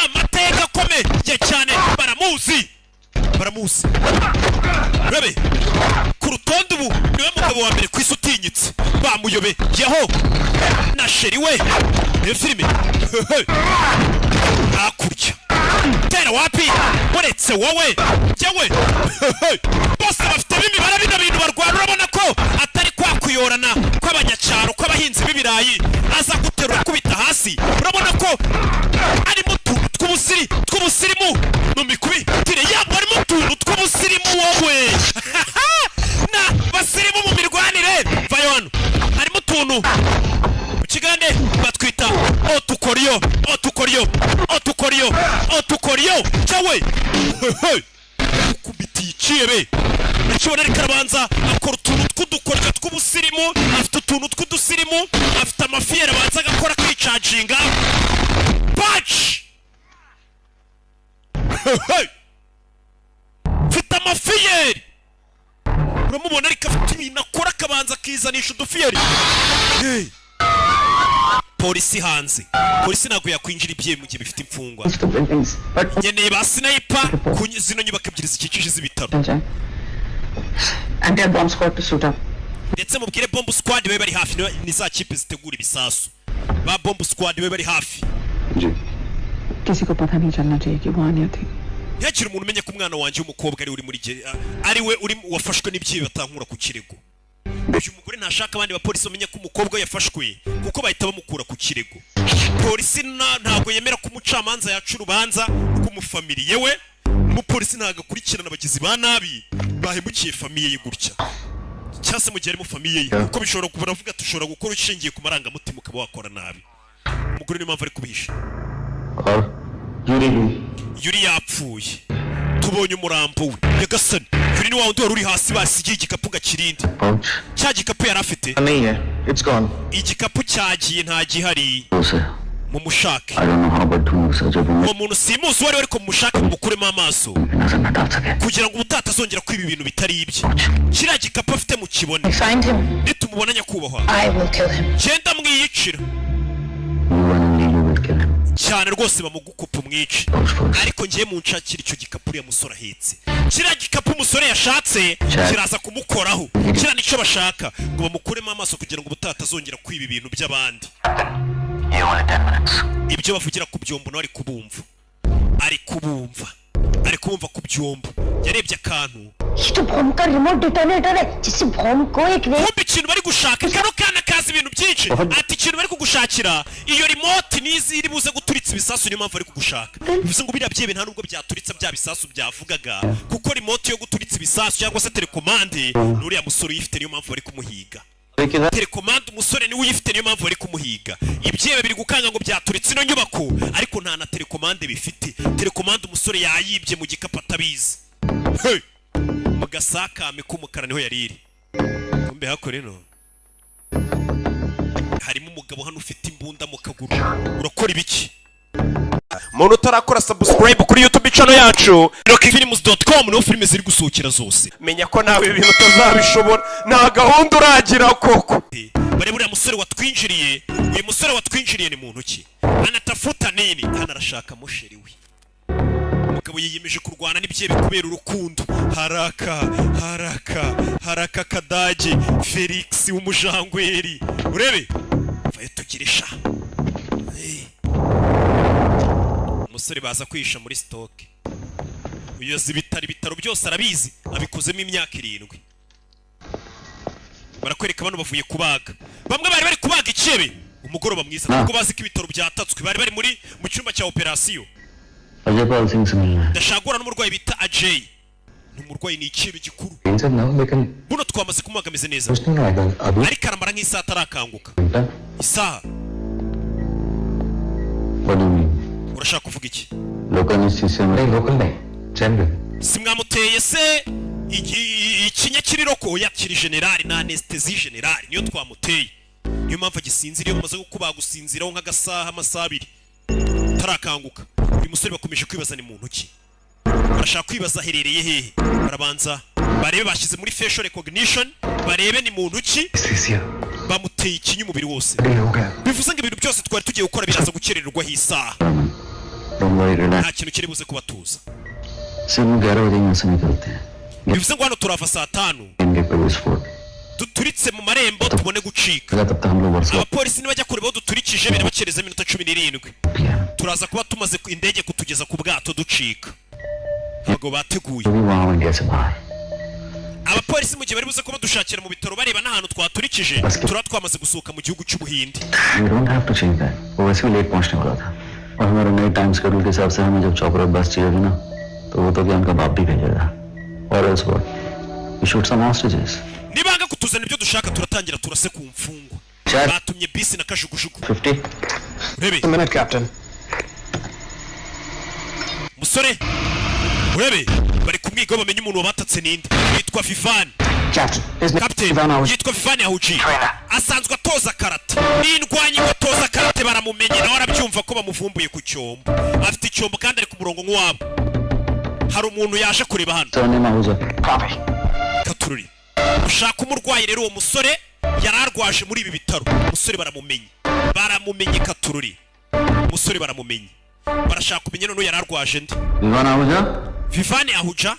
amateka akome ye cyane baramuzi rebe ku rutonde ubu niwe mugabo wa mbere ku isi utinyitse bamuyobe yeho na sheri we iyo filime hakurya tera wapi uretse wowe yewe bose bafite imibare bino bintu barwana urabona ko atari kwakuyorana kw'abanyacyaro kw'abahinzi b'ibirayi aza guterura kubita hasi urabona ko arimo utuntu tw'ubusirimu numikubi tire yabo arimo utuntu tw'ubusirimu wowe na basirimu mu mirwanire vayo hano harimo utuntu mu kigande batwita otukoriyo cyawe ukubitiye iciebe nakibona ariko arabanza akora utuntu tw'udukoryo tw'ubusirimu afite utuntu tw'udusirimu afite amafiyeri abanza agakora kwicaginga paci mfite amafiyeri uramubona ariko afite ibintu akora akabanza akizanisha udufiyeri polisi hanze polisi ntabwo yakwinjira ibye mu gihe bifite imfungwa nkeneye ba sniper zino nyubako ebyiri zikikije z'ibitaro ndetse mubwire bomb squad babe bari hafi ni za kipe zitegura ibisasu ba bomb squad babe bari hafi ntihagire umuntu umenya ko umwana wanjye w'umukobwa ari uri muri ari we uri wafashwe n'ibyibe batankura ku kirego uyu mugore ntashaka abandi bapolisi bamenye ko umukobwa yafashwe kuko bahita bamukura ku kirego polisi ntabwo yemera ko umucamanza yaca urubanza rw'umufamiliye we umupolisi ntabwo akurikirana abagizi ba nabi bahemukiye famiye ye gutya cyangwa se mu gihe ari mu famiye ye kuko bishobora kuba avuga ati ushobora gukora ushingiye ku marangamutima ukaba wakora nabi umugore niyo mpamvu ari kubihisha yuri yapfuye tubonye umurambo we nyagasani kuri ni wa wundi wari uri hasi basigiye igikapu gakirindi cya gikapu yari afite नहीं है it's gone igikapu cyagiye nta gihari mu mushake I don't know how but ढूंढ जब uwo muntu simuzi wari ariko mu mushake mukuremo amaso नजर न डाल सके kugira ngo ubutata azongera kwiba ibintu bitari ibye kiriya gikapu afite mu kibone Find him. nitumubona nyakubahwa I will kill him. genda mwiyicira you and only you will kill him cyane rwose bamugukupa umwice first ariko ngiye mu nshakira icyo gikapu uriya musore ahetse kiriya gikapu umusore yashatse kiraza kumukoraho kiriya nicyo bashaka ngo bamukuremo amaso kugira ngo ubutata azongera kwiba ibintu by'abandi you only 10 minutes ibyo bavugira ku byombo nawe ari kubumva ku byombo yarebye akantu ये तो बॉम्ब का remote detonator है जिससे बॉम्ब को एक kumbe ikintu bari gushaka kano kana kazi ibintu byinshi ati ikintu bari kugushakira iyo remote nizi iri buze guturitsa ibisasu niyo mpamvu ari kugushaka bivuze ngo biriya byebe nta nubwo byaturitsa bya bisasu byavugaga kuko remote yo guturitsa ibisasu cyangwa se telekomande n'uriya musore uyifite niyo mpamvu bari kumuhiga telekomande umusore niwe uyifite niyo mpamvu bari kumuhiga ibyebe biri gukanga ngo byaturitse ino nyubako ariko nta na telekomande bifite telekomande umusore yayibye mu gikapu atabizi hey! mu gasakame k'umukara niho yari iri kumbe hako rero harimo umugabo hano ufite imbunda mu kaguru urakora ibiki muntu utarakora subscribe kuri YouTube channel yacu rockfilms.com niho filime ziri gusohokera zose menya ko nawe ibintu utazabishobora nta gahunda uragira koko bare buriya musore watwinjiriye uyu musore watwinjiriye ni muntu ki anatafuta nini hano arashaka musheri we umugabo yiyemeje kurwana n'ibyebe kubera urukundo haraka kadage Felix w'umujangweri urebe vaye tugirisha umusore baza kwisha muri stock uyoza ibitaro byose arabizi abikozemo imyaka 7 barakwereka abantu bavuye kubaga bamwe bari kubaga ikebe umugoroba mwiza kuko bazi ko ibitaro byatatswe bari muri mu cyumba cya operation Ajay पाल सिंह से मिलना है ndashagura n'umurwayi bita Ajay n'umurwayi ni ikebe gikuru tension ना हो लेकिन buno twamaze kumwagameze neza कुछ नहीं आएगा अभी ariko aramara nk'isaha atarakanguka isaha what do you mean urashaka kuvuga iki local institution नहीं लोकल नहीं general simwamuteye se ikinyakiri roko yakiri general na anesthesie general niyo twamuteye niyo mpamvu agisinzira iyo bamaze kukubaga gusinziraho nk'agasaha amasaha 2 tarakanguka uyu musore bakomeje kwibaza ni muntu ki barashaka kwibaza herereye hehe barabanza barebe bashyize muri facial recognition barebe ni muntu ki bamuteye ikinyu umubiri wose bivuze ngo ibintu byose twari tugiye gukora biraza gukerererwa hisaha nta kintu kiri buze kubatuza सिर्फ 11 बजे यहाँ से निकलते हैं bivuze ngo hano turava saa 5 इनके police fort duturitse mu marembo tubone gucika तब तक हम लोग वर्षा abapolisi nibajya kureba duturikije birabakereza iminota 17 turaza kuba tumaze indege kutugeza ku bwato ducika ntabwo bateguye वहाँ इंडिया से बाहर abapolisi mu gihe bari buze kuba dushakira mu bitaro bareba n'ahantu twaturikije turaba twamaze gusohoka mu gihugu cy'ubuhinde We don't have to change that. वो वैसे भी लेट पहुंचने वाला था और हमारे नए टाइम शेड्यूल के हिसाब से हमें जब चौपर बस चाहिए ना तो वो तो क्या उनका बाप भी भेजेगा और else what? We shoot some hostages. nibanga kutuzana ibyo dushaka turatangira turase ku mfungwa batumye bisi na kajugujugu 50 urebe A minute, Captain. musore urebe bari kumwiga bamenye umuntu wabatatse ninde yitwa Vivani Captain, his name is Captain Ivan House. yitwa Vivani Ahuji asanzwe atoza karate n'indwanyi atoza karate baramumenye nawe arabyumva ko bamuvumbuye ku cyombo afite icyombo kandi ari ku murongo nk'uwabo hari umuntu yaje kureba hano Surname Ahuja. katururi ushaka umurwayi rero uwo musore yararwaje muri ibi bitaro umusore baramumenye katururi umusore baramumenye barashaka kumenya none yararwaje ndi Ivan Ahuja? Vivani Ahuja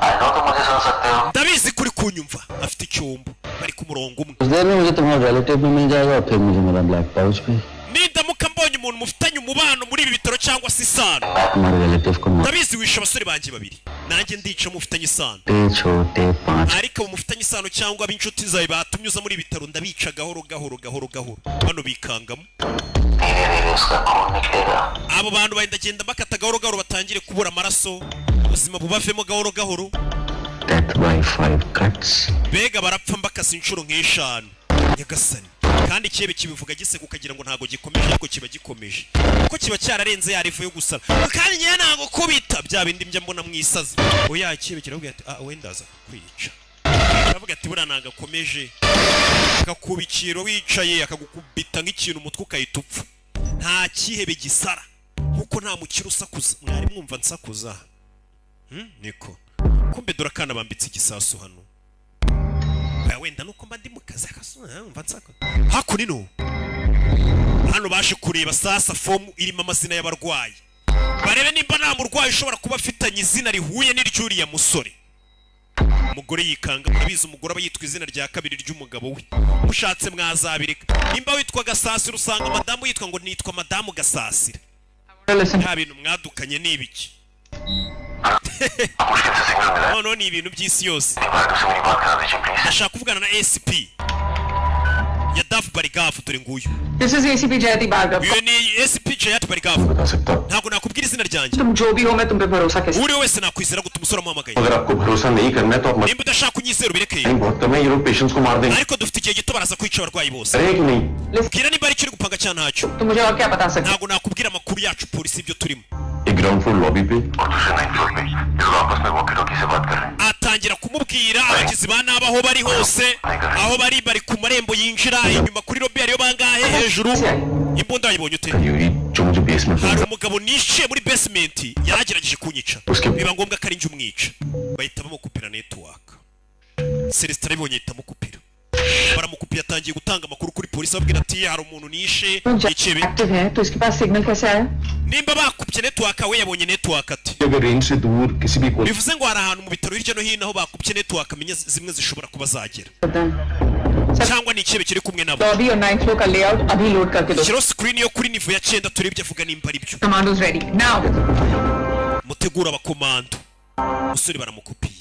I know तुम मुझे सुन सकते हो ndabizi kuri kunyumva afite icyombo bari ku murongo umwe उस देर में मुझे तुम्हारा रिलेटिव भी मिल जाएगा और फिर मुझे मेरा ब्लैक पाउच भी nindamuka mbonye umuntu mufitanye umubano muri ibi bitaro cyangwa se isano तुम्हारे रिलेटिव को ndabizi wishe abasore banjye babiri nanjye ndica mufitanye isano मोटे छोटे 5 ariko mufitanye isano cyangwa ab'inshuti zawe batumye uza muri ibi bitaro ndabica gahoro bano bikangamo धीरे धीरे उसका खून निकलेगा abo bantu bagenda bakata gahoro batangire kubura amaraso ubuzima bubavemo gahoro death by 5 cuts bega barapfa mbakasa inshuro nk'eshanu nyagasani kandi ikebe kibivuga giseka ukagira ngo ntago gikomeje ariko kiba gikomeje kuko kiba cyararenze yarifu yo gusara kandi nyine ntago kubita bya bindi mbya mbona mwisazi oya ikebe kiravuga ati wenda aza kwica aravuga ati bura nagakomeje akakubikiro wicaye akagukubita nk'ikintu umutwe ukahita upfa nta kihebe gisara nkuko nta mukiro usakuza mwari mwumva nsakuza niko kumbe durakana bambitse igisasu hano wenda nuko mba ndi mu kazi mva nsaka hakunino hano baje kureba sasa fomu irimo amazina y'abarwayi barebe nimba nta murwayi ushobora kuba afitanye izina rihuye n'iryuriya musore umugore yikanga murabizi umugore aba yitwa izina rya kabiri ry'umugabo we mushatse mwazabireka nimba witwa Gasasira usanga madamu yitwa ngo nitwa madamu Gasasira nta bintu mwadukanye n'ibiki no ni ibintu by'isi yose ndashaka kuvugana na SP ya Daf Barigafu dore nguyu This is ACP Jayati Bhargav. uyu ni SP Jayati Barigafu ntabwo nakubwira izina ryanjye तुम जो भी हो मैं तुम पे भरोसा कैसे uri wese nakwizera gute umusore amuhamagaye अगर आपको भरोसा नहीं करना है तो आप nimba udashaka kunyizera ubirekeye बहुत कम है ये लोग पेशेंट्स को मार देंगे ariko dufite igihe gito baraza kwica abarwayi bose है कि नहीं bwira nimba ari kiri gupanga cyane ntacyo तो मुझे और क्या बता सकते ntabwo nakubwira amakuru yacu polisi ibyo turimo एक ग्राउंड फ्लोर लॉबी पे और दूसरे 9th फ्लोर पे ये लोग आपस में वॉकी टॉकी से बात कर रहे हैं atangira kumubwira abagizi ba nabi aho bari hose aho bari ku marembo yinjira inyuma kuri lobby ariyo bangahe hejuru imbunda yayibonye ute Yuri जो मुझे basement hari umugabo nishe muri basement yaragerageje kunyica biba ngombwa ko ari njye umwica bahita bamukupira network Celestin abibonye ahita amukupira baramukupira atangiye gutanga amakuru kuri polisi ababwira ati hari umuntu nishe ikebe active है तो इसके पास सिग्नल कैसे आया nimba bakupye network we yabonye network ati अगर रेंज से दूर किसी भी कोई bivuze ngo hari ahantu mu bitaro hirya no hino aho bakupye network amenye zimwe zishobora kuba zagera cyangwa ni ikebe kiri kumwe nabo lobby और 9th floor का लेआउट अभी लोड करके दो kiro screen yo kuri nivo ya 9 turebye avuga nimba ari byo commandos ready now mutegura abakomando musore baramukupiye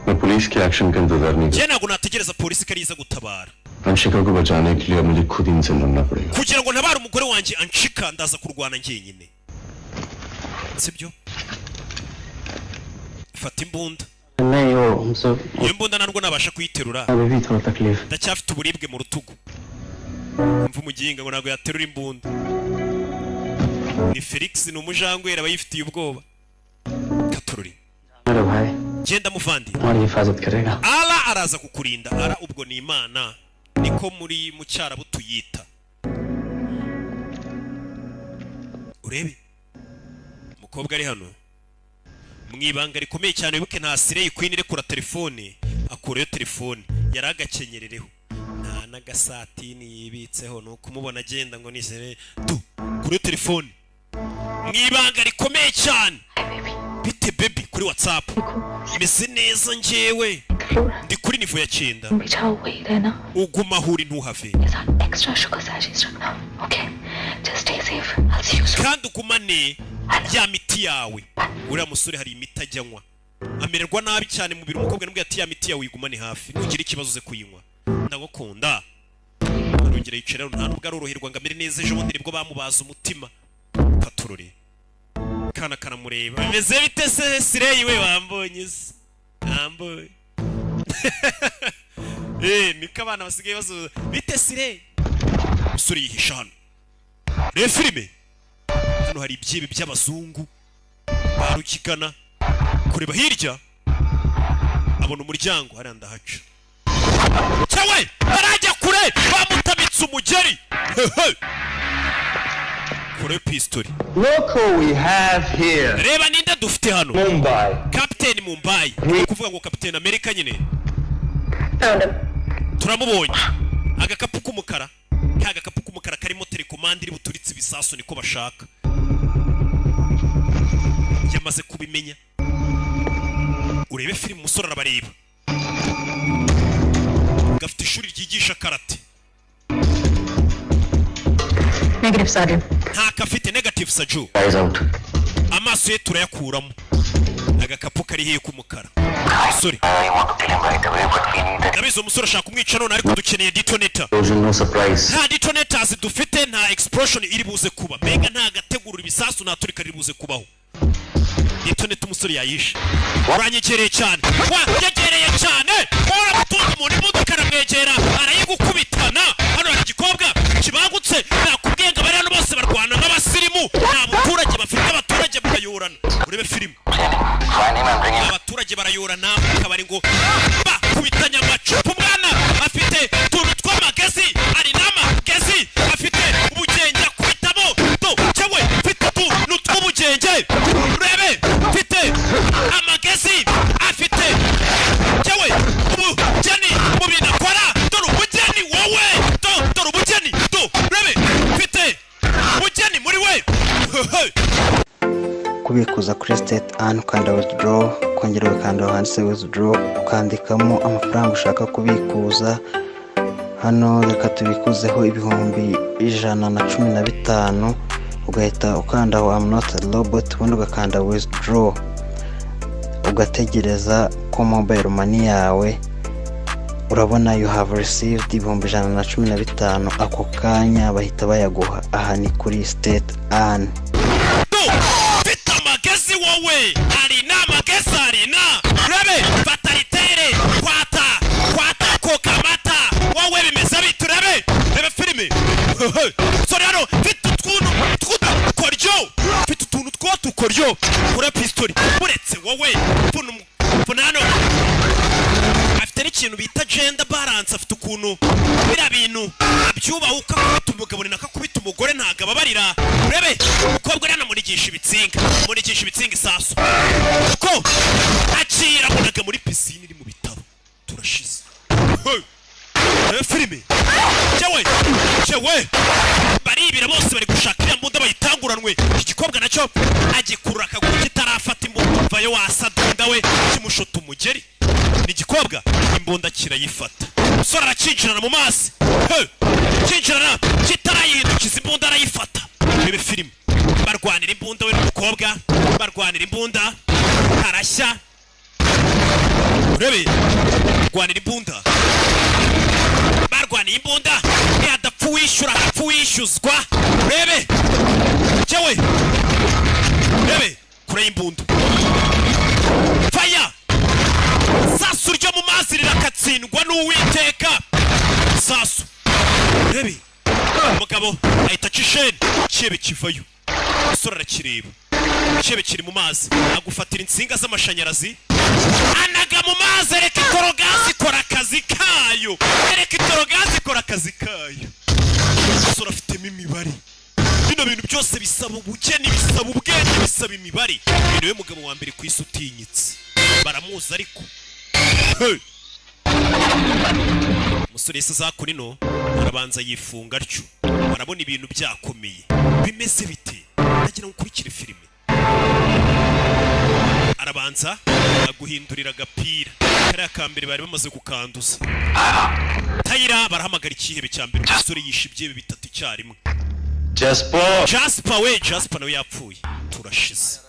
मैं पुलिस के एक्शन का इंतजार नहीं je ntabwo nategereza polisi ko ariza gutabara कर अंशिका को बचाने के लिए मुझे खुद इनसे लड़ना पड़ेगा kugira ngo ntabare umugore wanjye Anshika ndaza kurwana njyenyine sibyo fata imbunda नहीं वो हमसे iyo mbunda ntabwo nabasha kuyiterura अभी भी थोड़ा तकलीफ ndacyafite uburibwe mu rutugu mva umuginga ngo ntabwo yaterura imbunda ni Felix ni umujangwe aba yifitiye ubwoba katururi मेरा भाई genda muvandi हमारी हिफाजत करेगा ala araza kukurinda ara ubwo ni imana niko muri mu cyarabu tuyita urebe umukobwa ari hano mwibanga rikomeye cyane wibuke nta sireye kwinire kura telefone akureyo telefone yaragakenyerereho nta nagasatini yibitseho nuko umubona agenda ngo nisere tu kuri telefone mwibanga rikomeye cyane bite baby kuri WhatsApp imeze neza njyewe ndi kuri nivo ya 9 बिछा हुआ ही रहना uguma huri ntuhave के साथ extra sugar सैचेस रखना okay just stay safe I see you soon kandi ugumane ya miti yawe uriya musore hari imiti ajyanywa amererwa nabi cyane mu biro umukobwa nubwo ati ya miti yawe igumane hafi ntugire ikibazo ze kuyinywa ndagukunda arongera yicara nta nubwo aroroherwa ngo amere neza ejo bundi nibwo bamubaza umutima paturure kana karamureba bimeze bite se Sireyi we wambonye se wambonye niko abana basigaye bazo bite Sireyi musore yihisha hano reba filime hano hari ibyibi by'abazungu barukigana kureba hirya abona umuryango hari ndahaca cyawe barajya kure bamutamitse umugeri kure pistoli Look who we have here. reba ninde dufite hano Mumbai. Captain Mumbai kuvuga ngo Captain America nyine Found him. turamubonye agakapu k'umukara kagakapu k'umukara karimo telecommande iri buturitse ibisasu niko bashaka yamaze kubimenya urebe film umusore arabareba gafite ishuri ryigisha karate negative surgeon nta kafite negative saju Eyes out. amaso ye turayakuramo agakapu kari hiye k'umukara sorry I want to kill him right away, but we need ndabizi umusore ashaka kumwica none ariko dukeneye detonator explosion, no surprise. nta detonators dufite nta explosion iri buze kuba mbega nta gategura ibisasu nta turika riri buze kubaho detonator umusore yayishe uranyegereye cyane wanyegereye cyane ora mutunga umuntu imodoka aramwegera arayigukubitana hano hari igikoni kubikuza kuri state and ukanda withdraw, kongera ukanda handitse withdraw, ukandikamo amafaranga ushaka kubikuza. Hano reka tubikuzeho ibihumbi 115, ugahita ukanda aho I'm not a robot, ubundi ugakanda withdraw, ugategereza ko mobile money yawe, urabona you have received ibihumbi 115. Ako kanya bahita bayaguha. Aha ni kuri state an. Fita magezi wowe arina magezi arina urabe fatalitere kwata kokamata wowe bimeze biturabe rebe filime so rero fita utuntu twotukoryo kura pistoli uretse wowe funano afite n'ikintu bita gender balance, afite ukuntu bira bintu abyubaha ukakubita umugabo nakakubita umugore ntagaba barira urebe ukobwa rana murigisha ibitsinga isaso ko akira munaga muri piscine iri mu bitaro turashize filime jewe baribira bose bari gushaka iriya mbunda bayitanguranwe. Igikobwa nacyo agikurura akaguru kitarafata imbunda vayo wasadunda we kimushota umugeri. Ni igikobwa imbunda kirayifata, umusore aracinjirana mu mazi cinjirana kitarayihindukiza imbunda arayifata. Rebe filime barwanira imbunda we n'umukobwa barwanira imbunda harashya. Rebe barwanira imbunda barwaniye imbunda adapfa wishyura apfa wishyuzwa. Rebe jewe rebe kure imbunda faya sasu ryo mu mazi rirakatsindwa n'uwiteka sasu. Rebe umugabo ahita cisheni cyebe kivayo, umusore arakireba cyebe kiri mu mazi agufatira insinga z'amashanyarazi anaga mu mazi. Reka itorogazi ikora akazi kayo, reka itorogazi ikora akazi kayo. Umusore afitemo imibare, bino bintu byose bisaba ubugeni, bisaba ubwenge, bisaba imibare. Ni niwe mugabo wa mbere ku isi utinyitse, baramuzi ariko umusore yese zakurino arabanza yifunga atyo, arabona ibintu byakomeye bimeze bite. Nagira ukurikire filime, arabanza aguhindurira agapira kariya kambere bari bamaze kukanduza tayira. Barahamagara ikihebe cya mbere, umusore yishe ibyebe bitatu icyarimwe. Jasper nawe yapfuye turashize.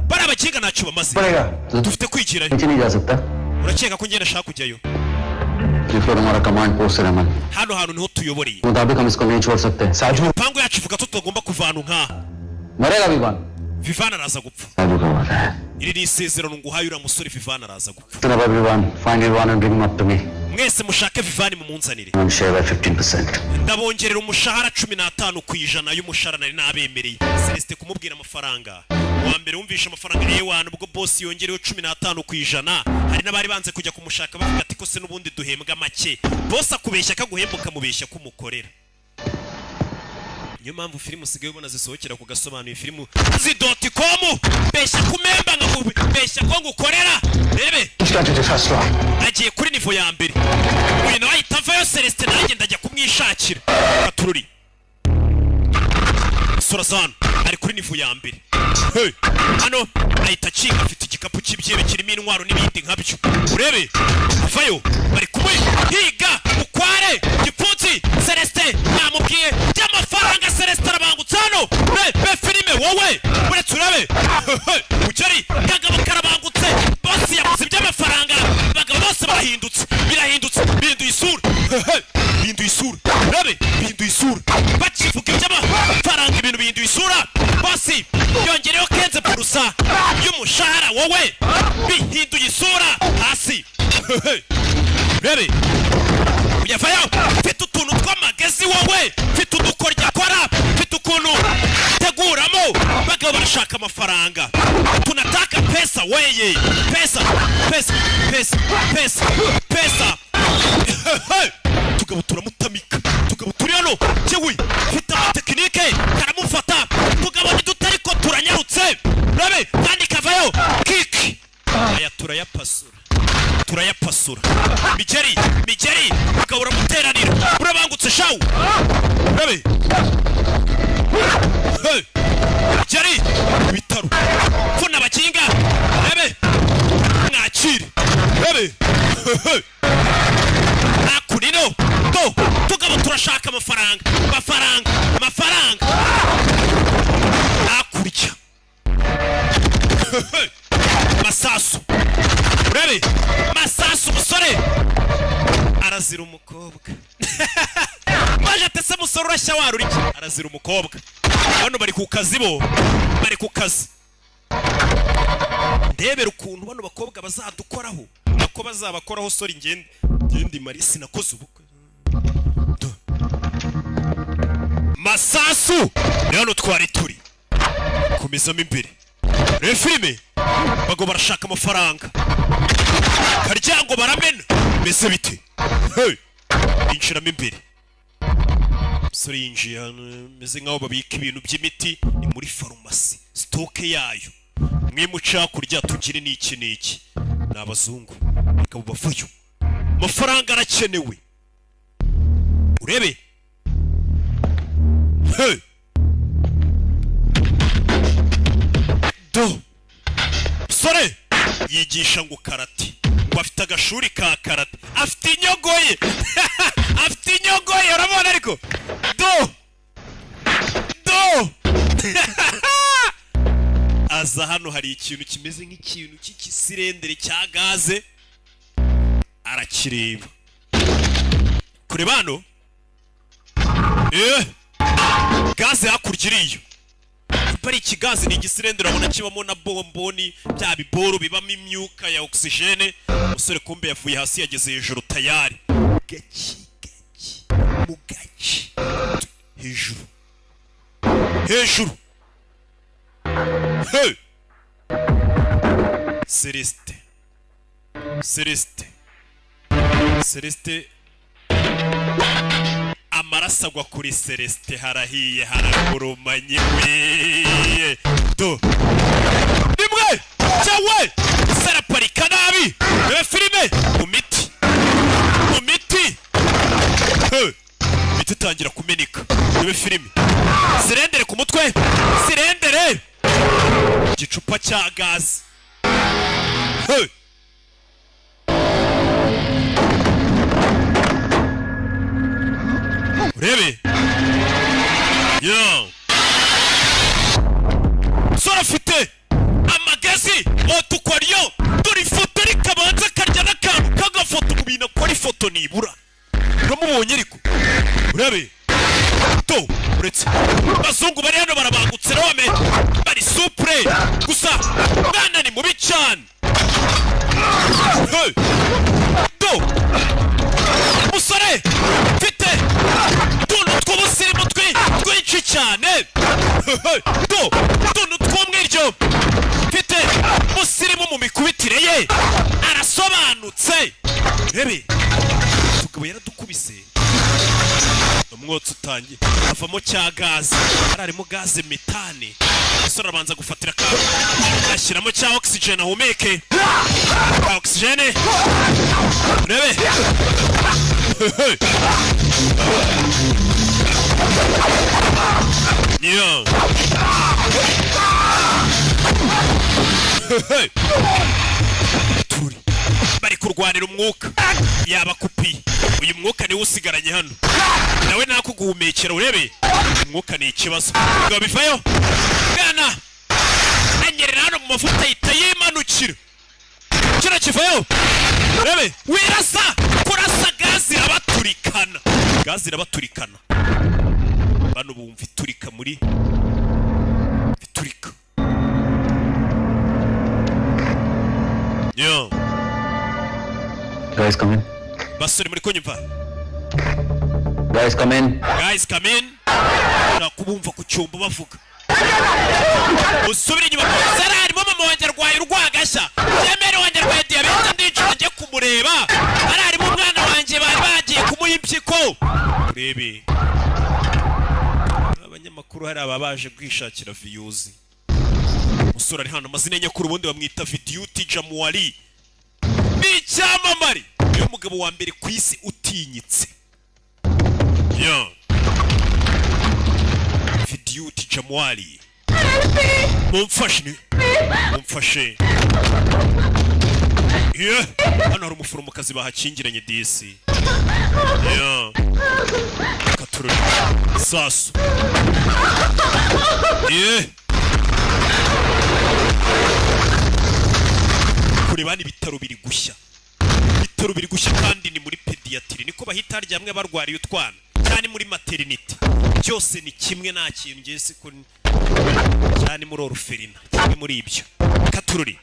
Bari abakinga ntacyo bamaze, dufite kwigirayo. Urakeka ko ngenda ashaka kujyayo? Hano hantu niho tuyoboreye, pango yacu ivuga ko tutagomba kuvana nka Vivana araza gupfa. Iri ni isezerano nguhaye uriya musore Vivana araza gupfa. Mwese mushake Vivani mumunzanire, ndabongerera umushahara 15% y'umushahara nari nabemereye. Celeste kumubwira amafaranga wa mbere wumvisha amafaranga yewana ubwo boss yongerewe 15%. Hari nabari banze kujya kumushaka bavuga ati ko se nubundi duhembwa make. Boss akubeshya kaguhembuka mubeshya kumukorera. Niyo mpamvu filime usigaye ubona zisohokera ku gasobanuye filime zi.com besha kumemba nka besha ko ngukorera. Rebe agiye kuri nivo ya mbere, uyu nawe itavayo Celeste nanjye ndajya kumwishakira atururi Sorazan ari kuri nivo ya mbere. Hano ahita kinga afite igikapu cy'ibyebe kirimo intwaro n'ibindi nkabyo. Urebe avayo bari kumwe higa ukware gipfunsi. Celeste namubwiye by'amafaranga, Celeste arabangutse hano. Be filime wowe uretse urabe ukeri kagabo karabangutse. Boss yavuze by'amafaranga, bagabo bose barahindutse, birahindutse bindu isura bindu isura. Urabe bindu isura bakivuga by'amafaranga ibintu bindu isura. Boss yongereho kenze purusa y'umushahara wowe bihinduye isura hasi. Rebe uyavayo mfite utuntu tw'amagezi wowe, mfite udukorya akora, mfite ukuntu teguramo. Bagabo barashaka amafaranga, tunataka pesa weye, pesa tugabo turamutamika, tugabo turi hano cyewe mfite amatekinike karamufata. Tugabo ntidutariko turanyarutse. Rabe kandi kavayo kiki aya turayapasura migeri akabura muteranira urabangutse shawu. Rabe amafaranga hakurya masasu urebe masasu umusore arazira umukobwa maje atese musore urashya waruri arazira umukobwa bano bari ku kazi bari ku kazi ndebera ukuntu bano bakobwa bazadukoraho nako bazabakoraho sori ngende marisi nakoze ubukwe masasu rero twari turi komezamo imbere rero filime bago barashaka amafaranga karyango baramena mese bite inshiramo imbere sori yinjiye meze nkaho babika ibintu by'imiti ni muri farumasi stoke yayo mwimuca kurya tugire n'iki n'abazungu bakaba bavuyo amafaranga arakenewe urebe sore yigisha ngo karate ngo afite agashuri ka karate afite inyogoye afite inyogoye urabona ariko aza hano hari ikintu kimeze nk'ikintu cy'ikisirendere cya gaze arakireba kureba hano gaze hakurya iriyo bari ikigazi ni igisirendere urabona kibamo na bomboni bya biboro bibamo imyuka ya oxygene umusore kumbe yavuye hasi yageze hejuru tayari gaki mu gaci hejuru Celeste amaraso agwa kuri Celeste harahiye haragurumanye we nimwe cyawe saraparika nabi we filime mu miti tangira kumenika we filime sirendere ku mutwe sirendere gicupa cya gazi urebe sora afite amagazi otukwariyo dore ifoto rikabanza karya n'akantu kagafoto mu bintu akora ifoto nibura uramubonye ariko urebe uretse bazungu bari hano barabangutse rome bari supure gusa mwana ni mubi cyane musore mfite tuntu tw'ubusirimu twinshi cyane tuntu tw'umwiryo mfite musirimu mu mikubitire ye arasobanutse rebe tugabo yaradukubise umwotsi utangiye avamo cya gaze harimo gaze metane umusore arabanza gufatira akantu ashyiramo cya oxygen ahumeke oxygen urebe turi bari kurwanira umwuka yaba kupi uyu mwuka niwe usigaranye hano nawe nakuguhumekera urebe umwuka ni ikibazo ngo bivayo bwana anyerera hano mu mavuta yita yimanukira kino kivayo urebe wirasa kurasa gazi irabaturikana bano bumva iturika muri iturika guys come in basore muri kunyumva guys come in nakubumva ku cyumba bavuga usubira inyuma sara harimo mama wanjye arwaye urwagashya yemere wanjye arwaye diyabete ndicira njye kumureba ari harimo umwana wanjye bari bagiye kumuha impyiko urebe abanyamakuru hari ababaje kwishakira views musore ari hano amazina nyakuri ubundi bamwita Vidyuti Jamuwali ni icyamamare niyo mugabo wa mbere ku isi utinyitse Vidyuti Jamuwali mumfashe hano hari umuforomokazi bahakingiranye disi katurore masasu kureba ni bitaro biri gushya kandi ni muri pediatri niko bahita harya hamwe barwariye utwana cyane muri maternity byose ni kimwe nta kintu ngese ko cyane muri orpheline kimwe muri ibyo katururi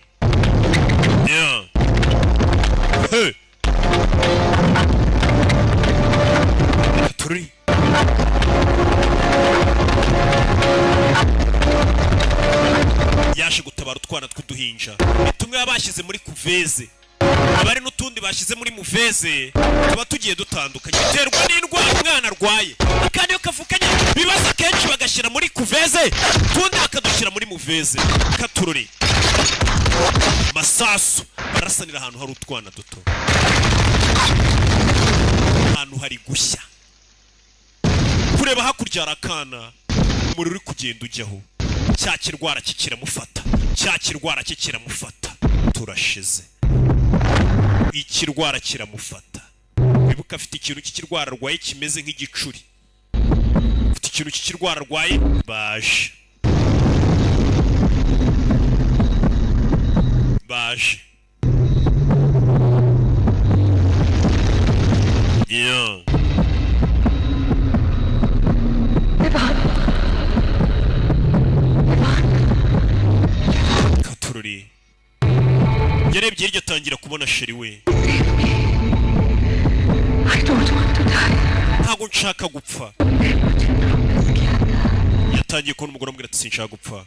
hey katururi yaje gutabara utwana tw'uduhinja tumwe bashyize muri kuveze abari n'utundi bashize muri muveze tuba tugiye dutandukanye biterwa n'indwara umwana arwaye kandi yo kavukanye bibaza kenshi bagashyira muri kuveze tundi akadushyira muri muveze katururi masasu barasanira ahantu hari utwana duto ahantu hari gushya kureba hakurya harakana umuriro uri kugenda ujyaho cya kirwara kikiramufata turashize ikirwara kiramufata bibuka afite ikintu cy'ikirwara arwaye kimeze nk'igicuri afite ikintu cy'ikirwara arwaye baje katururi yarebye iryo tangira kubona sheri we ntabwo nshaka gupfa yatangiye kubona umugore amubwira ati sinshaka gupfa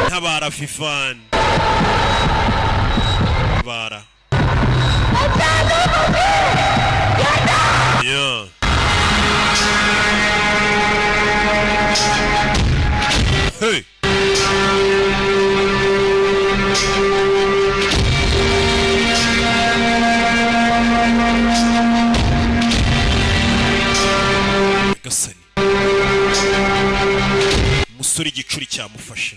ntabara Vivane ntabara hey gasani umusore igicuri cyamufashe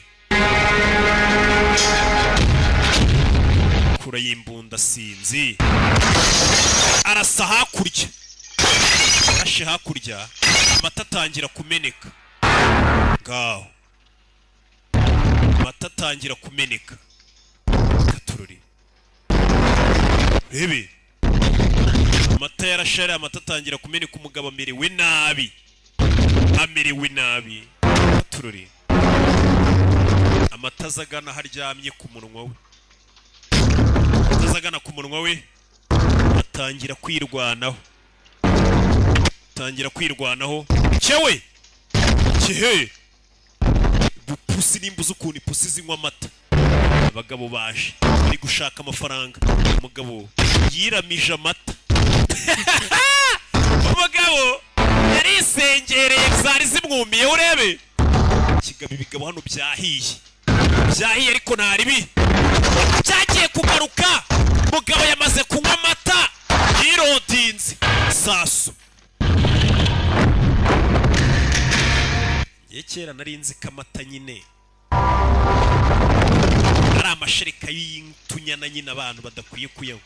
kura y'imbunda sinzi arasa hakurya ashe hakurya amata atangira kumeneka ngaho amata atangira kumeneka katururi rebe amata yarashare amata atangira kumeneka umugabo amerewe nabi katururi amata azagana haryamye ku munwa we azagana ku munwa we atangira kwirwanaho cyewe kihe bupusi nimbuza ukuntu ipusi zinywa amata abagabo baje bari gushaka amafaranga umugabo yiramije amata umugabo yarisengereye zari zimwumiye urebe kigabo ibigabo hano byahiye ariko ntaribi cyagiye kugaruka umugabo yamaze kunywa amata yirodinze sasu kera narinzi kamata nyine ari amashereka y'intunyana nyine abantu badakwiye kuyanywa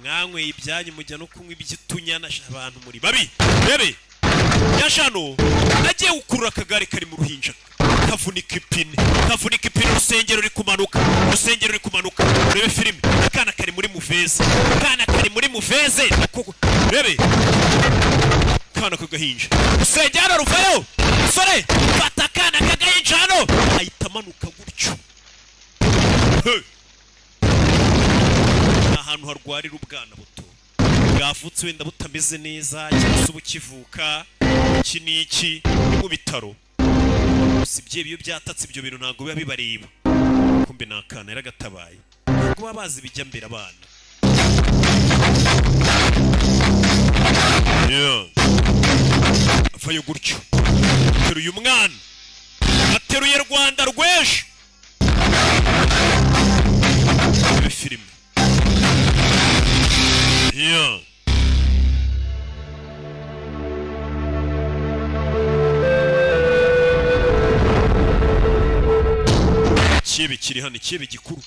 mwanyweye ibyanyu mujya no kunywa iby'itunyana abantu muri babi rebe yashano agiye gukurura akagare kari mu ruhinja kavunika ipine urusengero ruri kumanuka urebe filime akana kari muri muveze rebe akana kagahinja urusengero ruvayo musore fata akana kagahinja hano ahita amanuka gutyo ahantu harwarira ubwana buto bwavutse wenda butameze neza cyangwa se bukivuka iki n'iki mu bitaro usibye ibyo byatatse ibyo bintu ntabwo biba bibareba kumbe ni akana yaragatabaye ntabwo baba bazi bijya mbere abana avayo gutyo ateruye umwana ateruye Rwanda rw'ejo ibi filime ikibe kiri hano ikibe gikuru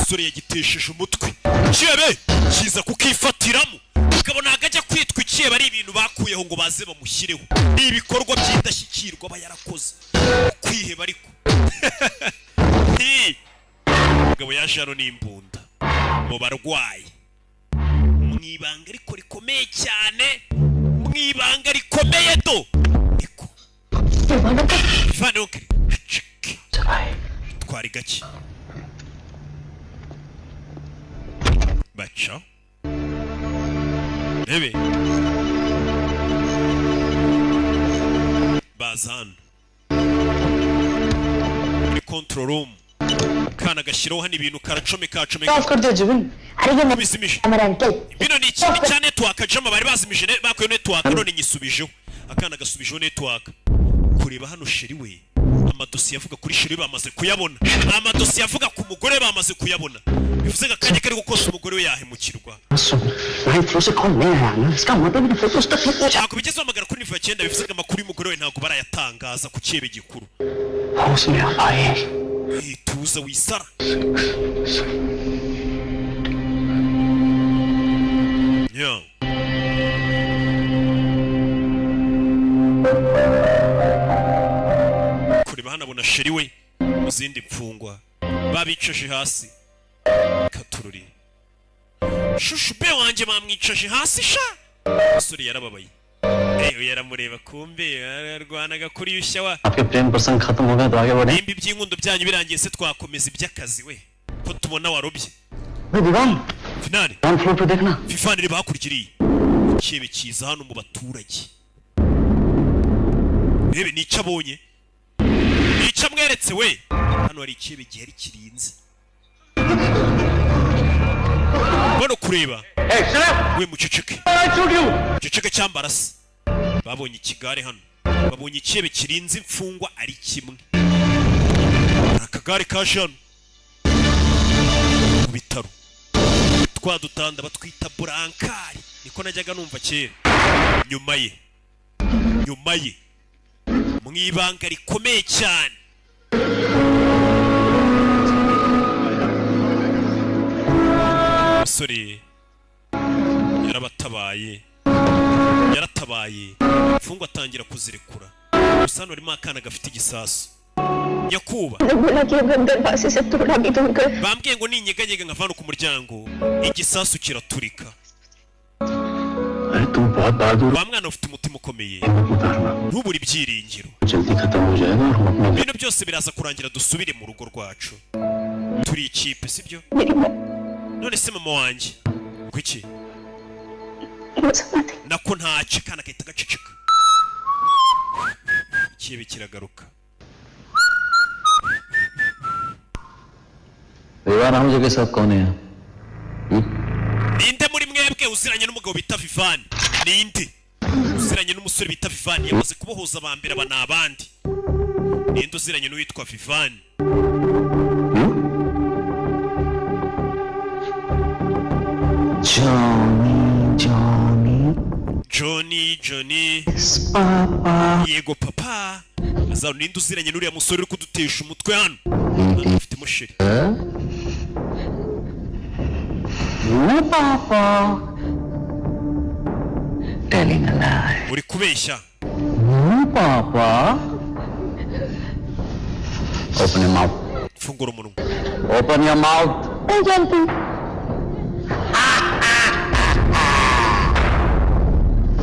umusore yagitesheje umutwe cyebe kiza kukifatiramo ukabona agajya kwitwa icyebe ari ibintu bakuyeho ngo baze bamushyireho ni ibikorwa by'indashyikirwa aba yarakoze kwiheba ariko umugabo yaje hano n'imbunda mu barwayi mwibanga ariko rikomeye cyane mwibanga rikomeye do niko Ivane oke twari gake baca Bebe bazan muri control room kana gashyiraho hano ibintu karacomeka bizimije bino ni ikindi cya network jama bari bazimije bakuye network none nyisubijeho akana gasubijeho network kureba hano sheri we amadosiye avuga kuri sheri bamaze kuyabona amadosiye avuga ku mugore bamaze kuyabona bivuze gakanye kari gukosa umugore we yahemukirwa cyako bigeze amagara kuri nivo ya 9 bivuze amakuru y'umugore we ntago barayatangaza ku cyebe gikuru tuza wisara yeah kureba hano abona sheri we mu zindi mfungwa babicaje hasi katururi shushu be wanjye bamwicaje hasi sha umusore yarababaye yaramureba kumbe yararwanaga kuri yushya wa nimba iby'inkundo byanyu birangiye se twakomeza iby'akazi we ko tubona warobye finale fifani bakurikiriye icyebe kiza hano mu baturage rebe nica abonye nica mweretse we hano hari icyebe gihari kirinze bono kureba we muceceke muceceke cyambarase babonye ikigare hano babonye icyebe kirinze imfungwa ari kimwe akagare kaje hano mu bitaro twadutanda batwita burankari niko najyaga numva kera nyuma ye mwibanga rikomeye cyane musore yaratabaye mfungwa atangira kuzirekura gusa hano harimo akana gafite igisasu nyakuba bambwiye ngo ninyeganyega nkavana ku muryango igisasu kiraturika wa mwana ufite umutima ukomeye ntubure ibyiringiro ibintu byose biraza kurangira dusubire mu rugo rwacu turi ikipe sibyo none se mama wanjye kuki nako ntacyo kana kahita gaceceka ikibe kiragaruka ninde muri mwebwe uziranye n'umugabo bita Vivani ninde uziranye n'umusore bita Vivani yamaze kubohoza abambere aba n'abandi ninde uziranye n'uwitwa Vivani Johnny papa yego papa azaro ninde uziranye n'uriya musore uri kudutesha umutwe hano afite musheri papa telling a lie uri kubeshya papa open your mouth fungura umunwa open your mouth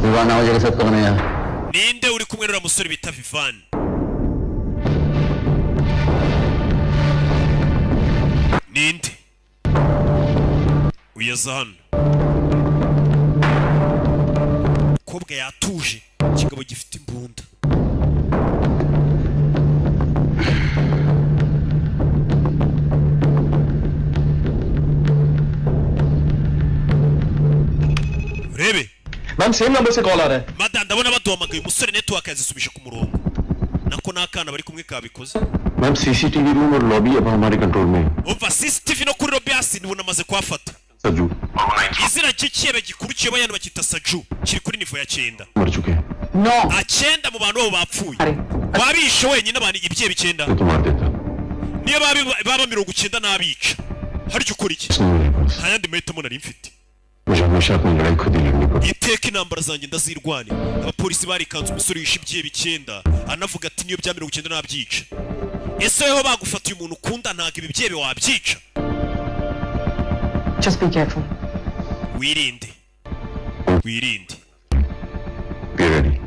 Vivana waje kesat kone ya ninde uri kumwe n'uriya musore bita Vivani ninde uyaza hano umukobwa yatuje ikigabo gifite imbunda urebe ma'am same number से कॉल आ रहा है madam ndabona baduhamagaye umusore network yazisubije ku murongo nako nakana bari kumwe kabikoze ma'am CCTV room और लॉबी अब हमारे कंट्रोल में है umva CCTV no kuri lobby hasi nibunamaze kwafata सजू izina cy'icyebe gikurikiye bayana bakita Saju kiri kuri nivo ya 9 मर चुके हैं No. Achenda mu bantu babo bapfuye babishe wenyine abantu ibyiye 9 तो मार देता niyo baba 90 n'abica haryo ukora iki nta yandi mahitamo nari mfite मुझे हमेशा अपनी लड़ाई खुद ही लड़नी पड़ी iteka intambara zanjye ndazirwanira abapolisi barikanze umusore wishe ibyihe bicyenda anavuga ati niyo bya 90 nabyica ese weho bagufatiye umuntu ukunda ntago ibi byebe wabyica Just be careful. wirinde Be ready.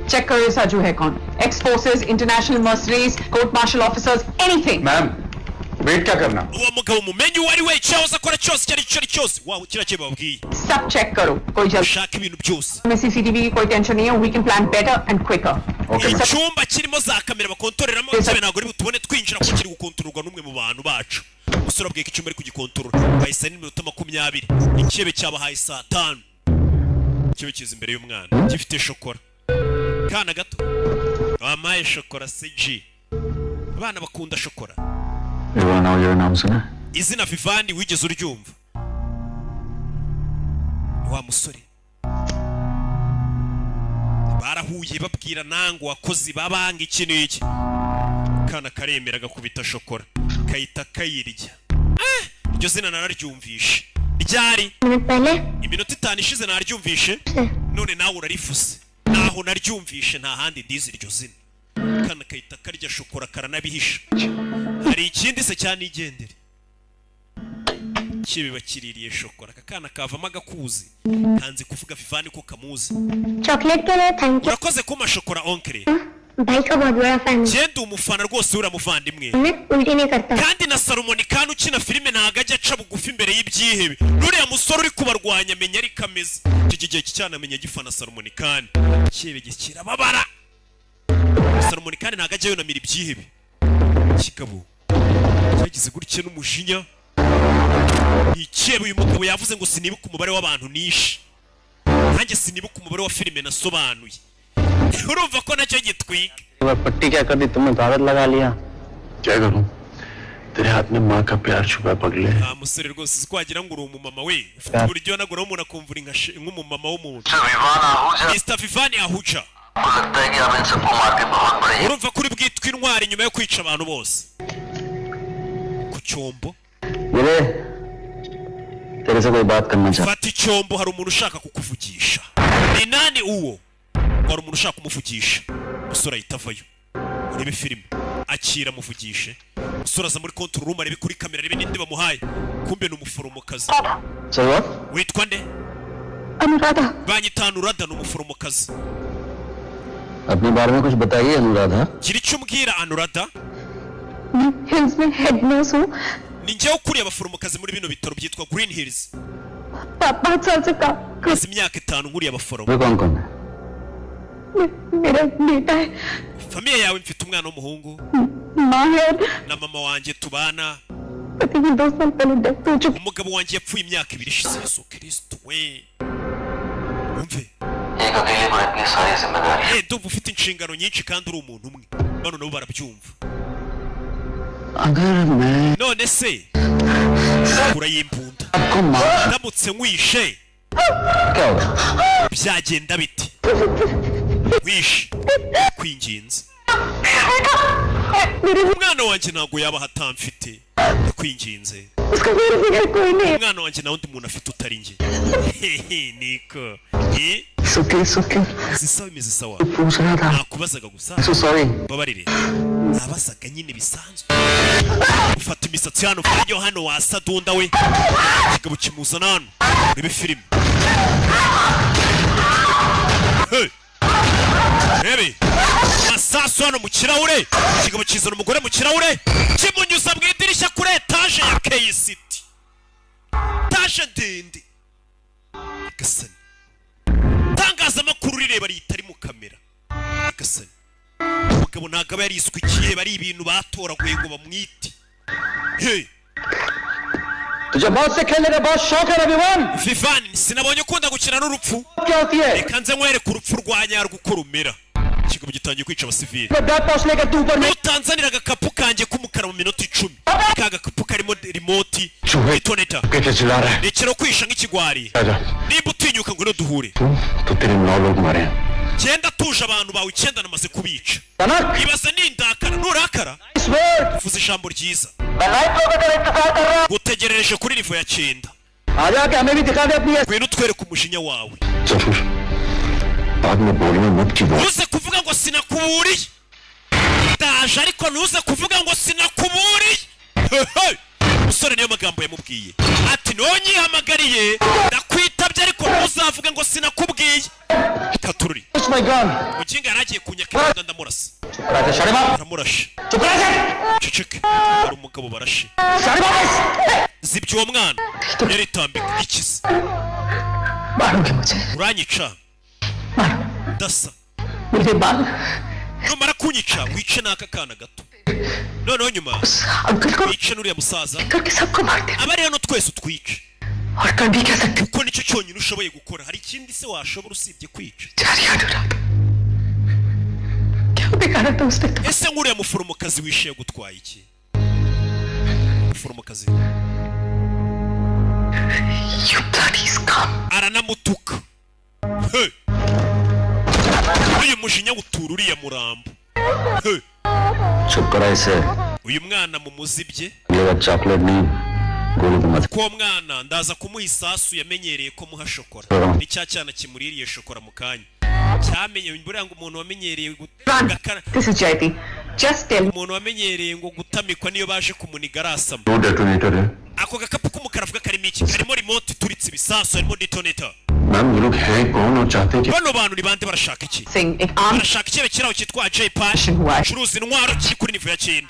Check करो ये साजू है कौन? Ex-forces, international mercenaries, court-martial officers, anything. Ma'am wait क्या करना uwo mugabo mumenye uwo ari we cyahoze akora cyose cyari cyose wawe kirakiye babwiye सब check करो कोई जल्दी shaka ibintu byose में CCTV की कोई टेंशन नहीं है we can plan better and quicker icyumba kirimo za kamera bakontoreramo cyane ntago ari butubone twinjira ko kiri gukontororwa n'umwe mu bantu bacu umusore abwiye ko icyumba ari kugikontorora bahise n'iminota 20 icyebe cyabahaye saa 5 icyebe kiza imbere y'umwana gifite shokora kana gato wamaye shokora CG abana bakunda shokora Ivan your नाम सुना izina Vivani wigeze uryumva wa musore barahuye babwira nango wakozi babanga ikintu iki kana karemera gakubita shokora kayita kayirya iryo zina nararyumvishe ryari iminota 5 ishize nararyumvishe none nawe urarifuse naho naryumvishe nta handi ndizi iryo zina kana kayita karya shokora karanabihisha hari ikindi se cyane igendere kibe bakiririye shokora kakana kavama gakuzi kanzi kuvuga Vivani ko kamuzi chocolate के लिए thank you urakoze kuma shokora onkere भाई का बहुत बड़ा फैन हूं genda umufana rwose uramuvandimwe मैं उल्टी नहीं करता kandi na Salomoni kandi ukina filime ntago ajya aca bugufi imbere y'ibyihebe nuriya musore uri kubarwanya amenya ari kameze iki gihe cyane amenya gifana Salomoni kandi kibe gikira babara Salomoni kandi ntago ajya yonamira ibyihebe kigabo cyagize gutya n'umujinya icyebe uyu mugabo yavuze ngo sinibuka umubare w'abantu nishe nanjye sinibuka umubare wa filime nasobanuye urumva ko nacyo gitwika पट्टी क्या कर दी तुमने ताकत लगा लिया क्या करूं तेरे हाथ में माँ का प्यार छुपा पगले musore rwose twagira ngo uri umumama we ufite uburyo nagura umuntu akumvura nk'umumama w'umuntu Mr. Vivani Ahuja urumva kuri bwitwa intwari nyuma yo kwica abantu bose ku cyombo मेरे तेरे से कोई बात करना चाहता fata icyombo hari umuntu ushaka kukuvugisha ni nani uwo hari umuntu ushaka kumuvugisha musore ahita avayo urebe filime akira muvugishe musore aza muri control room arebe kuri kamera arebe ninde bamuhaye kumbe ni umuforomokazi चलो witwa nde Anuradha banyita Anuradha ni umuforomokazi अपने बारे में कुछ बताइए Anuradha gira icyo umbwira Anuradha hills में head nurse हूँ ni njyewe ukuriye abaforomokazi muri bino bitaro byitwa Green Hills 5 साल से maze imyaka 5 nkuriye abaforomo वे कौन कौन है मेरा बेटा है famiye yawe mfite umwana w'umuhungu माँ है na mama wanjye tubana पति की 2 साल पहले डेथ हो चुकी umugabo wanjye yapfuye imyaka 2 ishize Yesu Kristo we umve ndumva ufite inshingano nyinshi kandi uri umuntu umwe bano nabo barabyumva अगर मैं none se urayimbunda आपको मार ndamutse nkwishe क्या होगा byagenda bite wishe kwinginze umwana wanjye ntabwo yaba hatamfite kwinginze उसका मेरे बगैर कोई नहीं umwana wanjye nawe undi muntu afite utari njye niko सुके zisa bimeze sawa पूछ रहा था nakubazaga gusa so sorry babarire nabasaga nyine bisanzwe ufata imisatsi hano ufajyo hano wasadunda we kigabo kimuzana hano urebe filime hey rebe masaso hano mu kirahure kigabo kizana umugore mu kirahure kimunyuza mu idirishya kuri etage ya KCT etage ndende gasani tangazamakuru rireba ritari mu kamera gasani umugabo ntabwo aba yariswe ikihe bari ibintu batoraguye ngo bamwite hey तुझे बहुत से खेलने का बहुत शौक है रविवान Vivani sinabonye ukunda gukina n'urupfu क्या होती है reka nze nkwereke urupfu rwa nyarwo uko rumera ikigo gitangiye kwica abasivili मैं बैग पहुंचने का तू ऊपर में utanzanira agakapu kanjye k'umukara mu minota 10 ka gakapu karimo remote चूहे itoneta कैसे चिल्ला रहा है rekera kwisha nk'ikigwari आजा nimba utinyuka ngo no duhure तो तेरे 9 लोग मारे हैं genda tuje abantu bawe 9 namaze kubica कनक ibaza nindakara nurakara इस word uvuze ijambo ryiza gutegerereje kuri rivo ya 9 आजा के हमें भी दिखा दे अपनी ngwino utwereke umujinya wawe जरूर बाद में बोलना मत की बात ntuze kuvuga ngo sinakuburiye ndaje ariko ntuze kuvuga ngo sinakuburiye umusore niyo magambo yamubwiye ati nonyihamagariye ndakwitabye ariko ntuzavuge ngo sinakubwiye katururi mukinga yaragiye kunyakira ndamurasa aramurashe ceceke ari umugabo barashe zibye uwo mwana yaritambika ikize uranyica ndasa numara kunyica wice n'aka kana gato noneho nyuma wice n'uriya musaza aba ari hano twese utwice kuko nicyo cyonyine ushoboye gukora hari ikindi se washobora usibye kwica ese nk'uriya muforomokazi wishe gutwaye iki muforomokazi aranamutuka uyu mujinya utura uriya murambo uyu mwana mumuzibye ko mwana ndaza kumuha isasu yamenyereye ko muha shokora ni cya cyana kimuririye shokora mu kanya cyamenye buriya ngo umuntu wamenyereye gutaka umuntu wamenyereye ngo gutamikwa niyo baje kumuniga arasama ako gakapu k'umukara avuga karimo iki karimo remote ituritse ibisasu harimo detonator bano bantu ni bande barashaka iki barashaka ikibe kiraho cyitwa J-Pan curuza intwaro kiri kuri nivo ya 9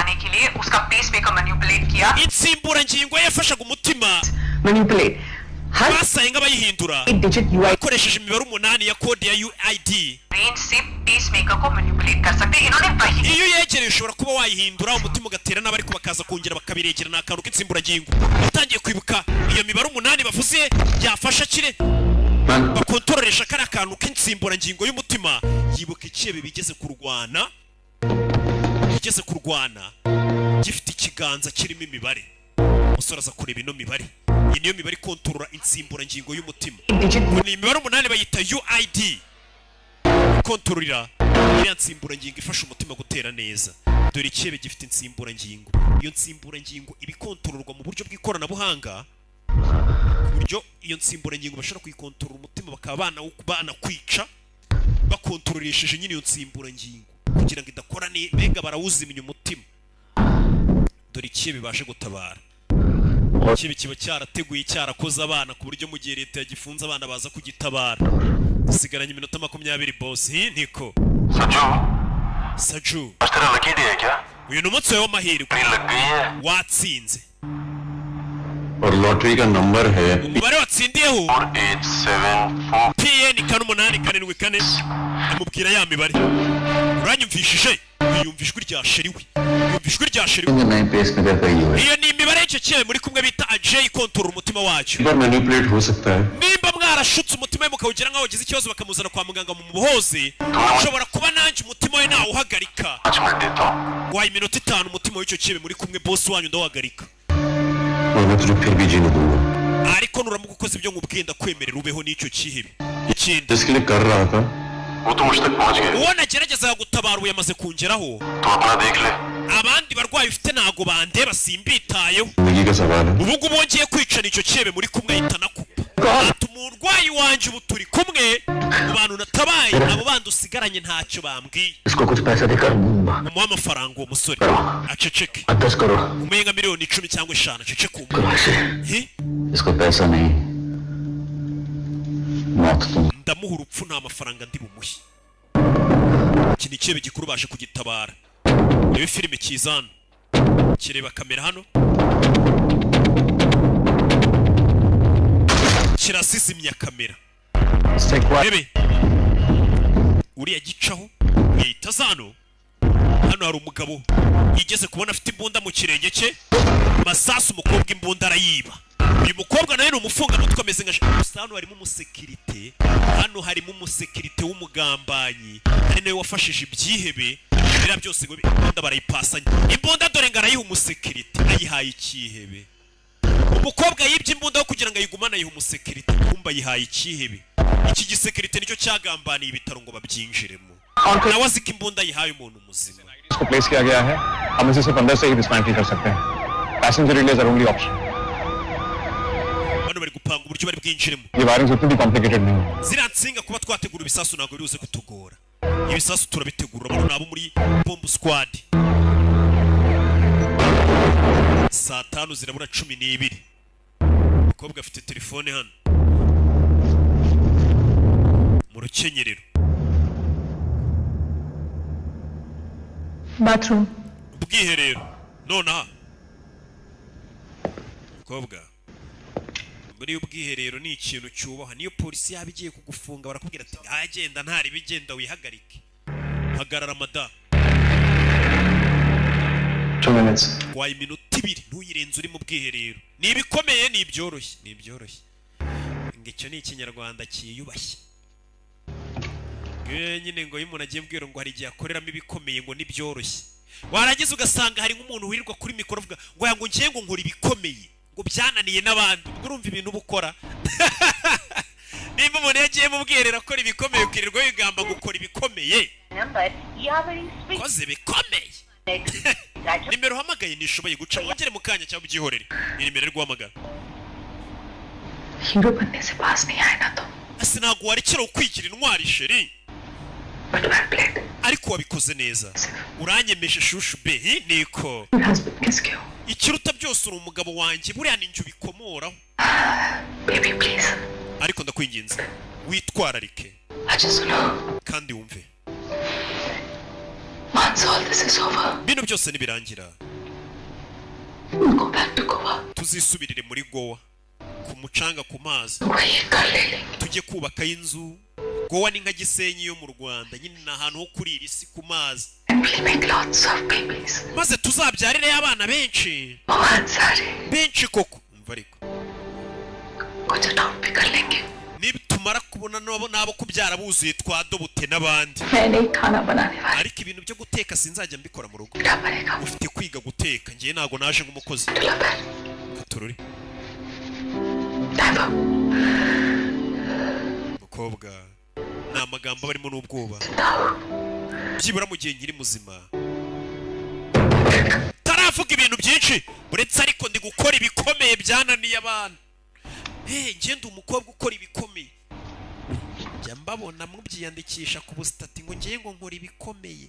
insimburangingo yafashaga umutima basaye nk'abayihindura bakoresheje imibare 8 ya kode ya UID iyo yegereye ushobora kuba wayihindura umutima ugatera n'abari kubakaza kongera bakabiregera n'akantu k'insimburangingo batangiye kwibuka iyo mibare 8 bavuze yafasha kire bakontroresha kari akantu k'insimburangingo y'umutima yibuka ikibe bigeze kurwana gifite ikiganza kirimo imibare umusore aza kureba ino mibare iyi niyo mibare kontorora insimburangingo y'umutima ni imibare 8 bayita UID kontorora iriya nsimburangingo ifasha umutima gutera neza dore ikibe gifite insimburangingo iyo nsimburangingo ibikontororwa mu buryo bw'ikoranabuhanga buryo iyo nsimburangingo bashobora kuyikontorora umutima bakaba banakwica bakontroresheje nyine iyo nsimburangingo kugira ngo idakora mbega barawuzimya umutima dore ikibe baje gutabara ikibe kiba cyarateguye cyarakoze abana ku buryo mu gihe leta yagifunze abana baza kugitabara dusigaranye iminota 20 boss niko Saju uyu ni umunsi w'amahirwe watsinze और लॉटरी का नंबर है umubare watsindiyeho 874 PN 874 amubwira ya mibare uranyumvishije yumvishwe rya sheriwe iyo ni imibare y'icyo kibe muri kumwe bita AJ kontorora umutima wacu nimba mwarashutse umutima we mukawugira nk'aho wagize ikibazo bakamuzana kwa muganga mu muhoze ushobora kuba nanjye umutima we nawe uhagarika wayi iminota 5 umutima w'icyo kibe muri kumwe boss wanyu ndawahagarika ariko nuramuka ukoze ibyo nkubwenda kwemerera ubeho n'icyo kihebe ikindi uwo nagerageza gutabara ubu yamaze kungeraho abandi barwayi ufite ntago bandeba simbitayeho ubu ngubu wongeye kwicana icyo kibe muri kumwe ahita nakupa ati umurwayi wanjye ubu turi kumwe mu bantu natabaye abo bandi usigaranye ntacyo bambwiye umuha amafaranga uwo musore aceceke umuhe nka miliyoni 10 cyangwa 5 aceceke ndamuha urupfu nta mafaranga ndi bumuhe iki ni ikibe gikuru baje kugitabara reba filime kizana kireba kamera hano kirasizimya kamera rebe uriya gicaho yita zano hano hari umugabo yigeze kubona afite imbunda mu kirenge cye masasu umukobwa imbunda arayiba uyu mukobwa nawe ni umufunga mutwe ameze nka hano harimo umusekirite w'umugambanyi ari nawe wafashije ibyihebe biriya byose ngo imbunda barayipasanya imbunda dore ngo arayiha umusekirite ayihaye ikihebe umukobwa yibye imbunda yo kugira ngo ayigumane ayiha umusekirite kumba ayihaye ikihebe iki gisekirite nicyo cyagambaniye ibitaro ngo babyinjiremo nawe azi ko imbunda ayihaye umuntu muzima इसको प्लेस किया गया है हम इसे 15 से ही डिस्मेंटल कर सकते हैं Passenger relays are only option. Bano bari gupanga uburyo bari bwinjiremo. The wiring is pretty complicated now. Ziriya nsinga kuba twategura ibisasu ntabwo biruze kutugora. Ibisasu turabitegura bano nabo muri bomb squad. Saa 5 zirabura 12. Umukobwa afite telefone hano mu rukenyerero. Bathroom. Ubwiherero nonaha umukobwa muri ubwiherero ni ikintu cyubaha. Niyo polisi yabigiye kugufunga barakubwira ati agenda ntari bigenda wihagarike, hagarara mada 2 minutes. Kwa iminota 2 ntuyirenze uri mu bwiherero. Ni ibikomeye ni ibyoroshye, ni ibyoroshye. Ngicyo ni ikinyarwanda kiyubashye. Nyine ngo iyo umuntu agiye mbwira ngo hari igihe akoreramo ibikomeye ngo ni byoroshye, warangiza ugasanga hari nk'umuntu wirirwa kuri mikoro avuga ngo yango ngiye ngo nkora ibikomeye ngo byananiye n'abandi. Ubwo urumva ibintu bukora. Nimba umuntu yagiye mu bwiherero akora ibikomeye ukirirwa wigamba gukora ibikomeye koze bikomeye. Nimero uhamagaye nishoboye guca wongere mu kanya cyangwa ubyihorere. Ni nimero iri guhamagara. Hero बनने से पास नहीं आए ना तो Ase ntabwo warekera ukwigira intwari sheri. but well played. Ariko wabikoze neza. Uranyemeje shushu be niko. Your husband किसके हो? Ikiruta byose uri umugabo wanjye buriya ninjye ubikomoraho. Baby please. Ariko ndakwinginze witwararike अच्छा सुनो. kandi wumve. Once all this is over, Bino byose nibirangira we'll go back to Goa. tuzisubirire muri Goa ku mucanga ku mazi वही कर ले लेंगे. tujye kubaka inzu. Goa ni nka Gisenyi yo mu Rwanda, nyine ni ahantu ho kurira isi ku mazi, And we'll make lots of babies. maze tuzabyarire abana benshi बहुत सारे. benshi koko. Umva ariko कुछ अडाउट भी कर लेंगे. nitumara kubona nabo kubyara buzuye twadobute n'abandi. मैं नहीं खाना बनाने वाली. Ariko ibintu byo guteka sinzajya mbikora mu rugo. क्या पड़ेगा? Ufite kwiga guteka, ngiye ntago naje nk'umukozi. दुलापर. Katururi Diver. mukobwa ni amagambo barimo n'ubwoba. Byibura mu gihe nkiri muzima taravuga ibintu byinshi uretse ariko ndi gukora ibikomeye byananiye abantu. Ngende umukobwa ukora ibikomeye jya mbabona mubyiyandikisha ku busitati ngo ngiye ngo nkora ibikomeye.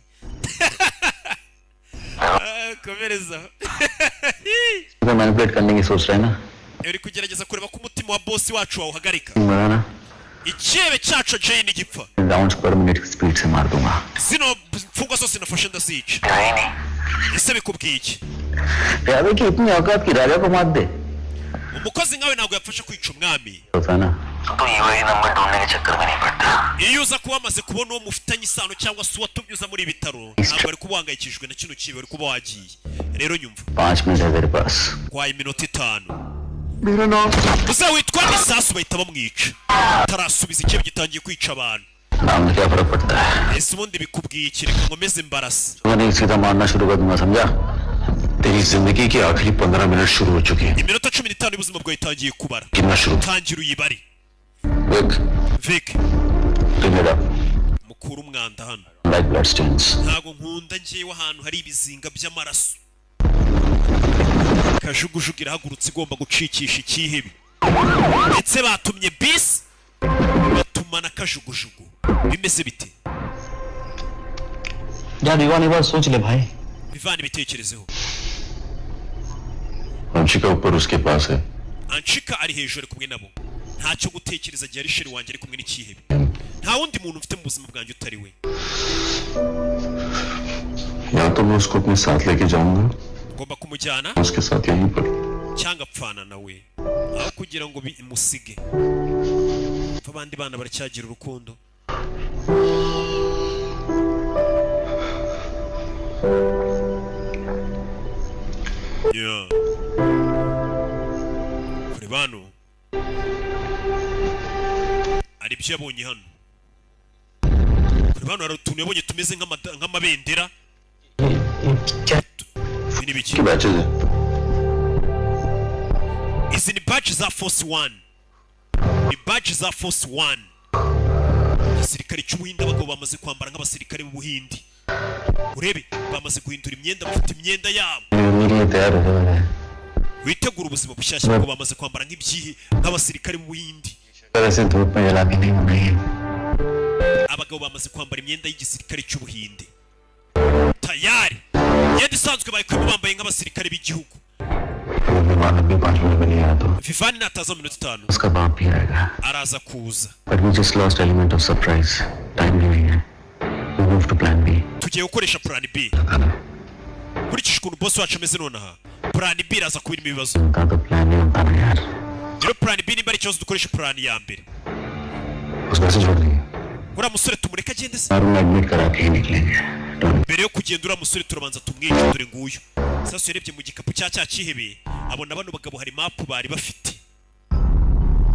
Komereza. तो मैनिपुलेट करने की सोच रहा है ना? Uri kugerageza kureba ko umutima wa boss wacu wawuhagarika. मेरा ना Ikibe cyacu Jay ni gipfa. Rounds पर मिनट की स्पीड से मार दूंगा. Zino mfungo zose nafashe ndazica. Ese bikubwiye iki? याद है कि इतनी औकात की राजा को मात दे. Umukozi nkawe ntabwo yapfasha kwica umwami. होता ना? तो यूएई नंबर ढूंढने के चक्कर में नहीं पड़ता. Iyo uza kuba wamaze kubona uwo mufitanye isano cyangwa se uwatubyuza muri ibitaro ntabwo ari kuba wahangayikishijwe na kino kibi, ari kuba wagiye. Rero nyumva 5 मिनट है तेरे पास. kwa iminota 5 मेरा नाम uzawitwa isasu bahita bamwica tarasubiza ikibi gitangiye kwica abantu. नाम से क्या फर्क पड़ता है? Ese ubundi bikubwiye iki? Reka nkomeze mbarasa. मैंने सीधा मारना शुरू कर दूंगा, समझा? तेरी जिंदगी की आखिरी 15 मिनट शुरू हो चुकी है. Iminota 15 y'ubuzima bwawe itangiye kubara. गिनना शुरू. Tangira uyibare. Vic मेरा mukuru umwanda hano. like blood stains. Ntago nkunda ngiye ahantu hari ibizinga by'amaraso. Kajugujugu irahagurutse igomba gucikisha ikihebe. Ndetse batumye bisi batuma na kajugujugu. Bimeze bite? जा दीवानी बात सोच ले भाई. Bivana ibitekerezeho. Anshika ऊपर उसके पास है. Anshika ari hejuru kumwe nabo. Ntacyo gutekereza gihe ari sheri wanjye ari kumwe n'ikihebe. Nta wundi muntu mfite mu buzima bwanjye utari we. या तो मैं उसको अपने साथ लेके जाऊंगा, Ngomba kumujyana उसके साथ यहीं पर. cyangwa apfana nawe aho kugira ngo bimusige. Abandi bana baracyagira urukundo. Yeah. Kuri bano ari byo yabonye hano. Kuri bano hari utuntu yabonye tumeze nk'amabendera. Ibi ni biki? Izi ni badge za Force 1. Ni badge za Force 1. Igisirikare cy'Ubuhinde abagabo bamaze kwambara nk'abasirikare b'Ubuhinde. Urebe bamaze guhindura imyenda, bafite imyenda yabo. witegura ubuzima bushyashya kuko bamaze kwambara nk'ibyihe nk'abasirikare mu Buhindi. Abagabo bamaze kwambara imyenda y'igisirikare cy'Ubuhinde tayari, imyenda isanzwe bayikwemo bambaye nk'abasirikare b'igihugu. Vivani nataza mu minota 5 araza kuza. Tugiye gukoresha plan B. Kurikije ukuntu boss wacu ameze nonaha, plan B iraza kuba irimo ibibazo. Rero plan B nimba ari ikibazo dukoresha plan ya mbere. Uriya musore tumureka agende se? Mbere yo kugenda uriya musore turabanza tumwice, dore nguyu. Sasa yarebye mu gikapu cya cyihebeye, abona bano bagabo hari map bari bafite.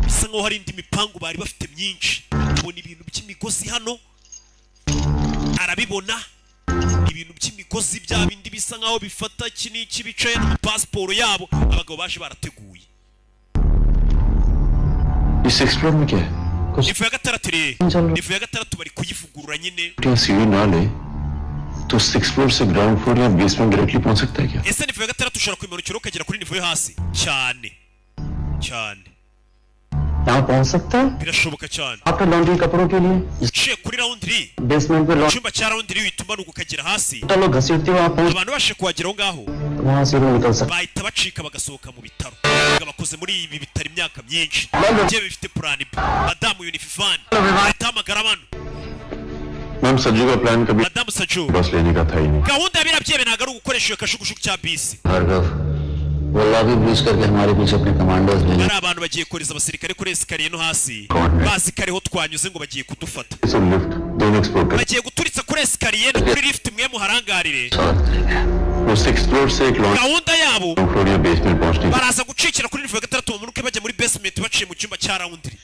Bisa nkaho hari indi mipangu bari bafite myinshi. Abona ibintu by'imigozi hano, arabibona ibintu by'imigozi bya bindi bisa nkaho bifata kiniki bicaye na passport yabo abagabo baje barateguye. इस एक्सप्लोर में क्या है? Ifu ya gatandatu ifu ya gatandatu bari kuyivugurura nyine. सीढ़ी ना ले तो 6th floor से ground floor या बेसमेंट डायरेक्टली पहुंच सकता है क्या? Ese ifu ya gatandatu ushobora kwimanukira ukagera kuri nivo yo hasi cyane cyane. यहाँ पहुंच सकता है? Birashoboka cyane. आपके लॉन्ड्री कपड़ों के लिए Uciye kuri laundry बेसमेंट पे icyumba cya laundry witumanuka ukagera hasi. चलो घसीटते वहाँ पहुंच Abantu bashe kuhageraho ngaho वहाँ से भी निकल सकते bahita bacika bagasohoka mu bitaro. Bakoze muri ibi bitari imyaka myinshi. Je bifite plan B. Madamu Unifan atamagara abantu. Ma'am Sajju का प्लान कभी Madamu Saju बस लेने का था ही नहीं। gahunda yabirabyebe ntago ari ugukoresha iyo kashugushuk cya bisi. Bhargava वो lobby breach करके हमारे पीछे अपने कमांडर्स भेजे Ari abantu bagiye koreza abasirikare kuri esikariye no hasi bazi kareho twanyuze ngo bagiye kudufata. सो लिफ्ट दोनों एक्सप्लोर कर Bagiye guturitsa kuri esikariye no kuri lift mwe muharangarire. वो 6th floor से एक लॉन्ड्री Gahunda yabo फ्लोर या बेसमेंट पहुंचने baraza gucikira kuri nivo ya gatandatu bamanuke bajya muri basement baciye mu cyumba cya laundry.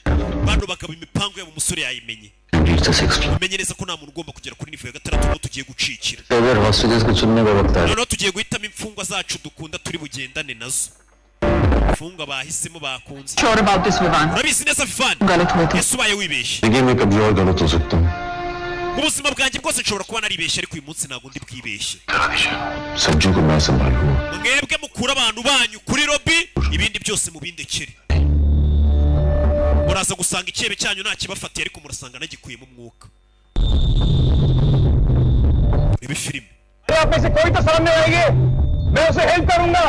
Bano bagabo imipango yabo umusore yayimenye. Reach the 6th floor. Umenye neza ko nta muntu ugomba kugera kuri nivo ya gatandatu ngo tugiye gucikira. अगर हॉस्टेजेस को चुनने का वक्त आया Noneho tugiye guhitamo imfungwa zacu dukunda turi bugendane nazo. Imfungwa bahisemo bakunze. Sure about this, Vivan. Urabizi neza Vivani? गलत हुए थे. Ese ubaye wibeshye. देखिए मैं कभी और गलत हो सकता हूँ। Mu buzima bwanjye bwose nshobora kuba naribeshye ariko uyu munsi ntabwo ndi bwibeshye. Sajju को मैं संभालूंगा। Mwebwe mukura abantu banyu kuri lobby ibindi byose mubindekere. Muraza gusanga icyebe cyanyu nta kibafatiye ariko murasanga nagikuyemo umwuka. Ibi filime. आप में से कोई तो सामने आएंगे मैं उसे हेल्प करूंगा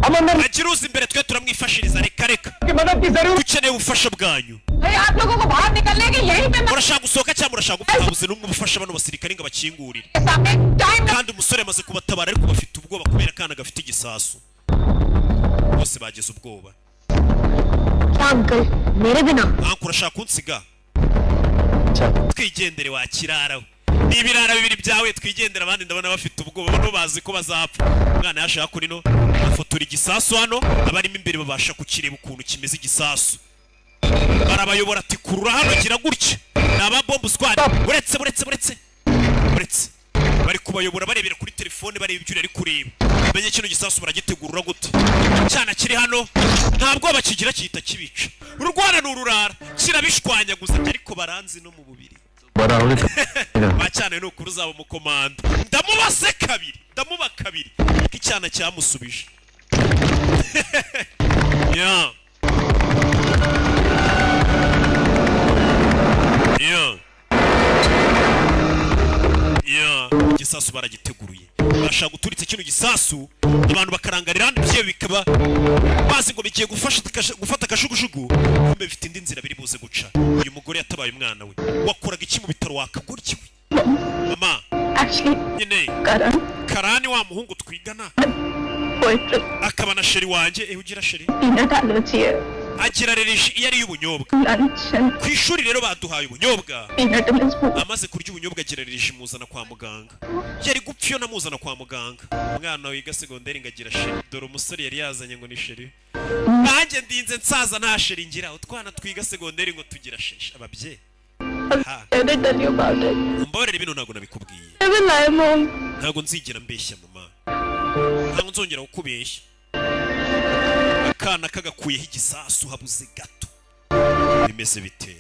अमन Agiruzi imbere twe turamwifashiriza reka reka. की मदद की जरूरत Dukeneye ubufasha bwanyu. आप लोगों को बाहर निकलने के यही पे Murashaka gusohoka cyangwa murashaka gupfa habuze n'umwe ubufasha bano basirikare ngo bakingurire. सामने time Kandi umusore amaze kubatabara ariko bafite ubwoba kubera kana gafite igisasu. Bose bagize ubwoba. क्या अंकल मेरे बिना Nkanku urashaka kunsiga? Twigendere wa kirara. N'ibirara bibiri byawe twigendera abandi ndabona bafite ubwoba bano bazi ko bazapfa. Umwana yashaka kuri no afotora igisasu hano abarimo imbere babasha kukireba ukuntu kimeze igisasu. Barabayobora ati kurura hano gira gutya. Naba bomb squad. Buretse. Bari kubayobora barebera kuri telefone bareba ibyo ari kureba. Menye kino gisasu baragitegurura gute. Cyana kiri hano ntabwo bakigira cyita kibica. Urwana n'ururara kirabishwanyaguza ariko baranzi no mu bubiri. Bacyane no kuruzaba mu komando. Ndamubase kabiri. Ndamuba kabiri. Iki cyana cyamusubije. Yeah. Igisasu baragiteguruye. Bashaka guturitsa kino gisasu abantu bakarangarira handi bye bikaba bazi ngo bigiye gufata akashugujugu kumbe bifite indi nzira biri buze guca. Uyu mugore yatabaye umwana we. Wakoraga iki mu bitaro wakagurkiwe? Mama. Actually, nyine Karani wa muhungu twigana. boyfriend. Akaba na sheri wanje. Ugira sheri? Peanut allergy. Agira rereje iyo ari y'ubunyobwa. Lunch. Ku ishuri rero baduhaye ubunyobwa. Peanut allergy. Amaze kurya ubunyobwa agira rereje muzana kwa muganga. Yari gupfa iyo namuzana kwa muganga. Umwana wiga segonderi ngagira sheri. Dore umusore yari yazanye ngo ni sheri. Nanjye ndinze nsaza nta sheri ngira. Utwana twiga segonderi ngo tugira sheri. Ababye. I didn't tell you about it. Mbabarira ibintu ntago nabikubwiye. I will lie, Mom. Ntago nzigera mbeshya mama. Ntago nzongera kukubeshya. Akana kagakuyeho igisasu habuze gato. Bimeze bite?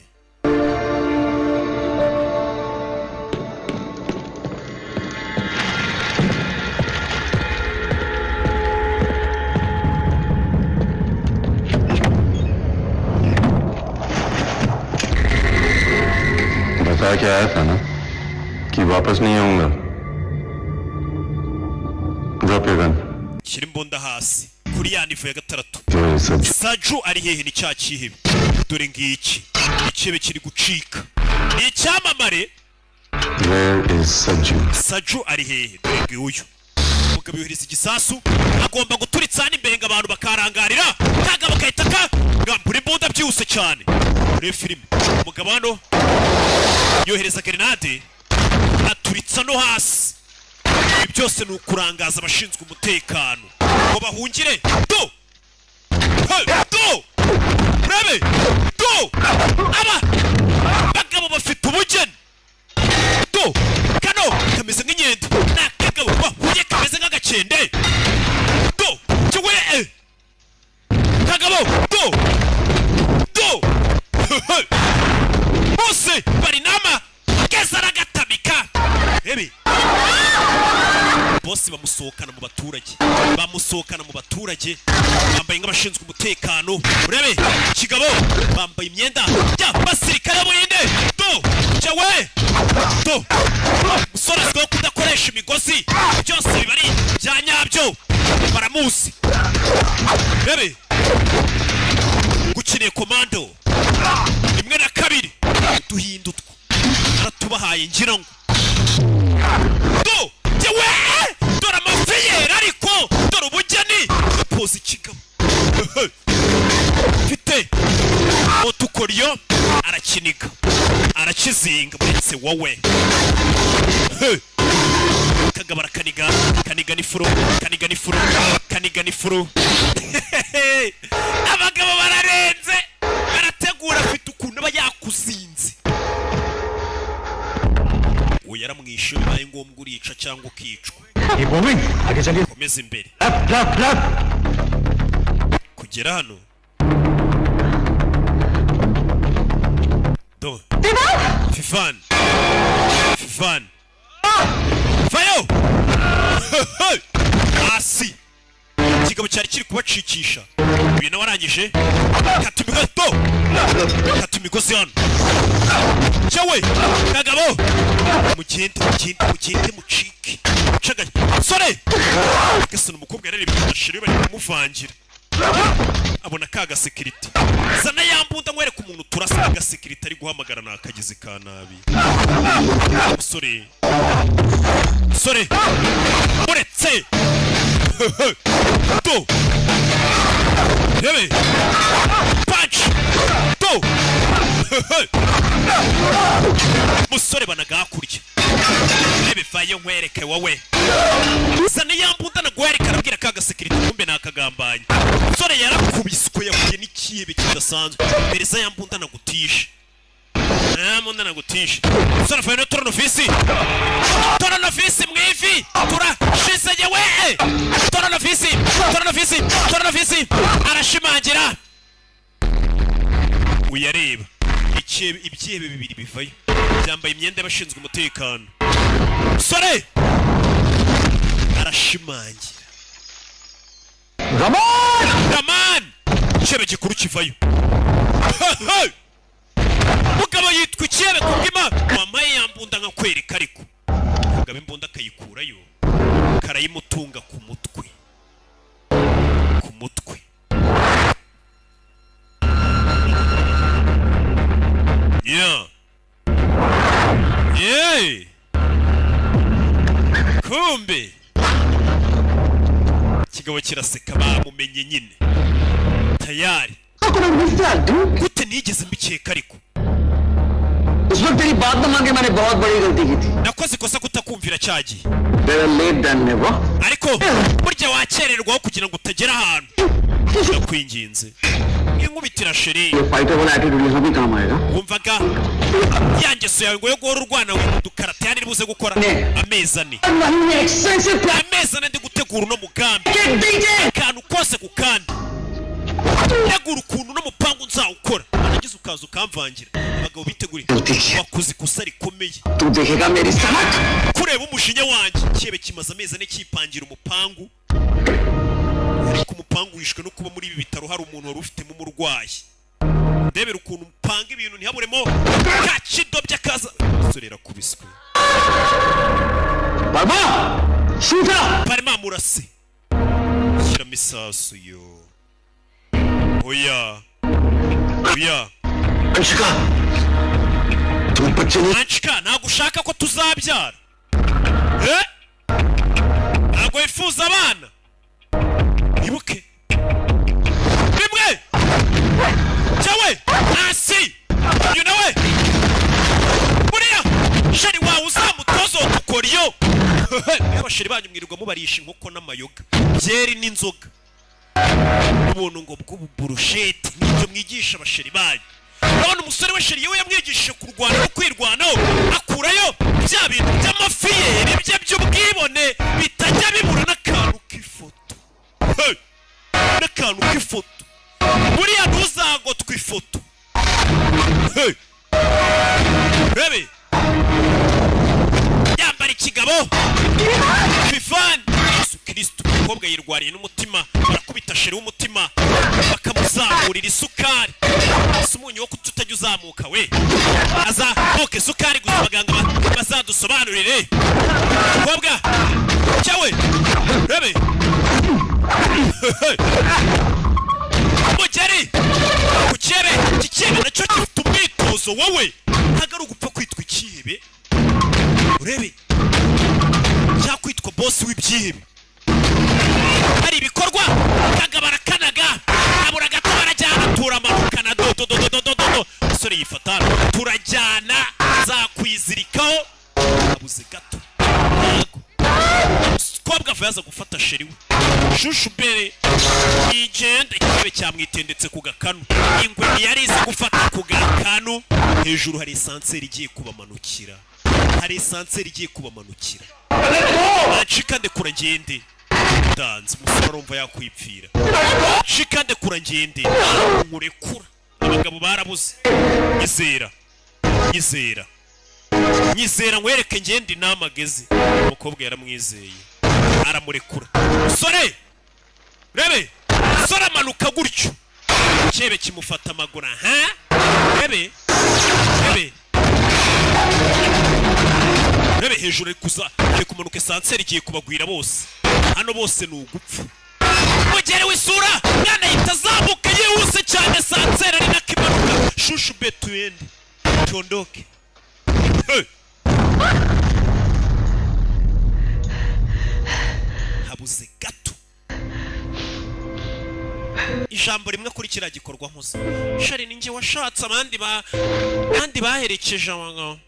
बता के आया था ना कि वापस नहीं आऊंगा. Drop your gun. Shirimbonda hasi kuri ya nifu ya gatandatu. Saju. Saju ari hehe ni cya kihebe. Dore ngiki ikebe kiri gucika. Ni icyamamare. Where is Saju? Saju ari hehe dore nguyu. Umugabo yohereza igisasu agomba guturitsa hano imbere ngo abantu bakarangarira cyangwa bakahitaka ngambura imbunda byihuse cyane. Muri filime umugabo hano yohereza grenade aturitsa no hasi. Ibi byose ni ukurangaza abashinzwe umutekano ngo bahungire. Do do rebe do aba bagabo bafite ubugeni. Do kano kameze nk'inyendo nakagabo bahuye kameze nk'agakende. Do cyewe kagabo do do bose bari nama gezara gatabika ebi bose bamusohokana mu baturage bambaye nk'abashinzwe umutekano. Urebe kigabo bambaye imyenda y'abasirikare burinde. Do cyewe do musore azwiho kudakoresha imigozi byose bibari bya nyabyo baramuzi. Urebe gukiniye komando rimwe na kabiri duhindutwa aratubahaye ngira ngo do cyewe dore amafiyeri ariko dore ubugeni poza ikigabo mfite otukoriyo arakiniga arakizinga ndetse wowe kagabara kaniga n'ifuro abagabo bararenze barategura afite ukuntu aba yakuzinze. uwo yaramwishe bibaye ngombwa urica cyangwa ukicwa. komeza imbere kugera hano. Do Fifan Fayo asi ikigabo cyari kiri kubacikisha ibintu warangije katimigozi hano cyawe kagabo mugende mucike cagaye sore gasana umukobwa rero ibishiri bari kumuvangira abona kaga security sana yambunda ngwereka umuntu turasa kaga security ari guhamagara nakagize kanabi. Sore uretse do yebe punch do musore banagakurya yebe fayo nkwereke wowe sana yambunda nagwereka arabwira kaga security kumbe nakagambanye. Sore yarakubiswe yahuye n'ikiyebe kidasanzwe bereza yambunda nagutisha sore fayo toronofisi mwivi turashize yewe toronofisi arashimangira uyareba ibyebe bibiri bivayo byambaye imyenda y'abashinzwe umutekano. Sore arashimangira Raman icyebe gikuru kivayo. Mugabo yitwa icyebe kubwima wamaye yambunda nkakwereka ariko mugabo imbunda akayikurayo karayimutunga ku mutwe. Kumbe kigabo kiraseka bamumenye nyine tayari gute nigeze mbikeka ariko उस वक्त तेरी बात न मांगे मैंने बहुत बड़ी गलती की थी. nakoze kosa kutakumvira cyagiye. Better late than never. Ariko burya wakererwaho kugira ngo utagera ahantu. Ndakwinginze. Inkubitira sheri. ये fighter वाला attitude ये सभी काम आएगा. Wumvaga yangeso yawe ngo yo guhora urwana w'udukarate yani ribuze gukora amezi ane. Amezi ane ndi gutegura uno mugambi. Akantu kose ku kandi. Tegura ukuntu no mupangu nzawukora. Nagize ukaza ukamvangira. Abagabo biteguriye. Wakoze ikosa rikomeye. Tudehega meri samak. Kureba umushinya wanjye. Cyebe kimaze amezi ane kipangira umupangu. Ariko umupangu wishwe no kuba muri ibi bitaro hari umuntu wari ufitemo umurwayi. ndebera ukuntu mpanga ibintu ntihaburemo kakidobya kaza umusore yarakubiswe Parma shoota Parma murase shyiramo isasu yo oya Anshika तुम बच्चे नहीं Anshika ntabwo ushaka ko tuzabyara ntabwo wifuza abana ibuke bimwe cyawe hasi you know we buriya shari wawe uzamutozo dukora iyo abashiri banyu mwirirwa mubarisha inkoko n'amayoga byeri n'inzoga ubuntu ngo bw'uburusheti nibyo mwigisha abashiri banyu urabona umusore we sheri yewe yamwigishije kurwana no kwirwanaho akurayo bya bintu by'amafiyeri bye by'ubwibone bitajya bibura n'akantu k'ifoto n'akantu k'ifoto buriya ntuzagotwe ifoto rebe yambara ikigabo fifani Yesu Kristo umukobwa yirwariye n'umutima barakubita sheri w'umutima bakamuzamurira isukari umunyu wo kututajya uzamuka we azamuka isukari gusa abaganga bazadusobanurire umukobwa cyawe rebe mugeri ku cyebe iki cyebe nacyo gifite umwitozo wowe ntabwo ari ugupfa kwitwa icyihebe urebe cyakwitwa bosi w'ibyihebe hari ibikorwa kagabara kanaga abura gato barajyana turamanukana dodododododo umusore yifata turajyana zakwizirikaho abuze gato ntago kobwa vayaza gufata sheri we shushu bere igenda ikibe cyamwitendetse ku gakanu ingwe yari izi gufata ku gakanu hejuru hari esanseri igiye kubamanukira Anshika ndekura ngende danze umusore arumva yakwipfira Anshika ndekura ngende nkurekura abagabo barabuze nyizera ngwereke ngende namageze umukobwa yaramwizeye aramurekura sore rebe sore amanuka gutyo cyebe kimufata amaguru rebe hejuru ari kumanuka esanseri igiye kubagwira bose hano bose ni ugupfa mugere w'isura mwana yitazamuka yihuse cyane esanseri ari nakimanuka shushu betuende tondoke habuze gato ijambo rimwe kuri kiriya gikorwa nkoze shari ni njye washatse abandi baherekeje abagabo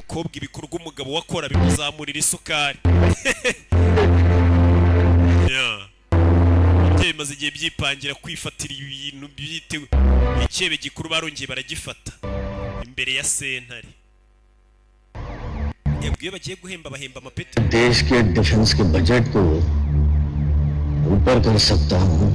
kobwa ibikorwa umugabo wakora bimuzamurira isukari bimaze igihe byipangira kwifatira ibintu byitewe icyebe gikuru barongeye baragifata imbere ya sentare yabwiye bagiye guhemba bahemba amapeti देश के डिफेंस के बजट को ऊपर कर सकता हूँ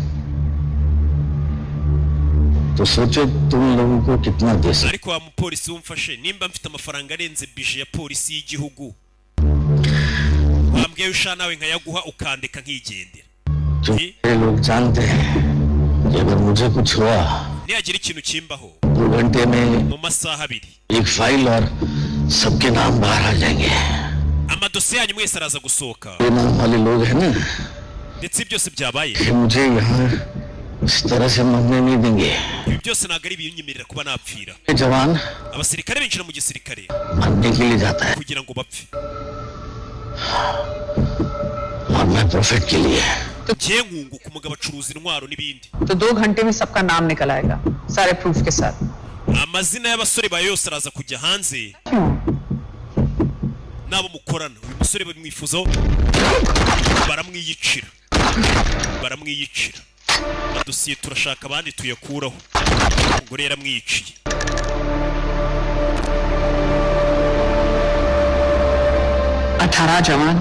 तो सोचो तुम लोगों को कितना दे सकते ariko wa mupolisi wumfashe nimba mfite amafaranga arenze bije ya polisi y'igihugu wambwiye usha nawe nkayaguha ukandeka nkigendera ये लोग जानते हैं कि अगर मुझे कुछ हुआ niyagira ikintu kimbaho 2 घंटे में mu masaha abiri एक फाइल और सबके नाम बाहर आ जाएंगे amadosiye yanyu mwese araza gusohoka ये नाम वाले लोग हैं ना ndetse byose byabaye कि मुझे यहाँ इस तरह से मरने नहीं देंगे ibi byose ntabwo ari ibinyemerera kuba napfira ये जवान abasirikare binjira mu gisirikare मरने के लिए जाता है kugira ngo bapfe और मैं प्रॉफिट के लिए ngiye nkunguka umugabo acuruza intwaro n'ibindi तो 2 घंटे में सबका नाम निकल आएगा सारे प्रूफ के साथ amazina y'abasore ba yose araza kujya hanze nabo mukorana uyu musore bamwifuzaho baramwiyicira adosiye turashaka abandi tuyakuraho umugore yaramwiyiciye जवान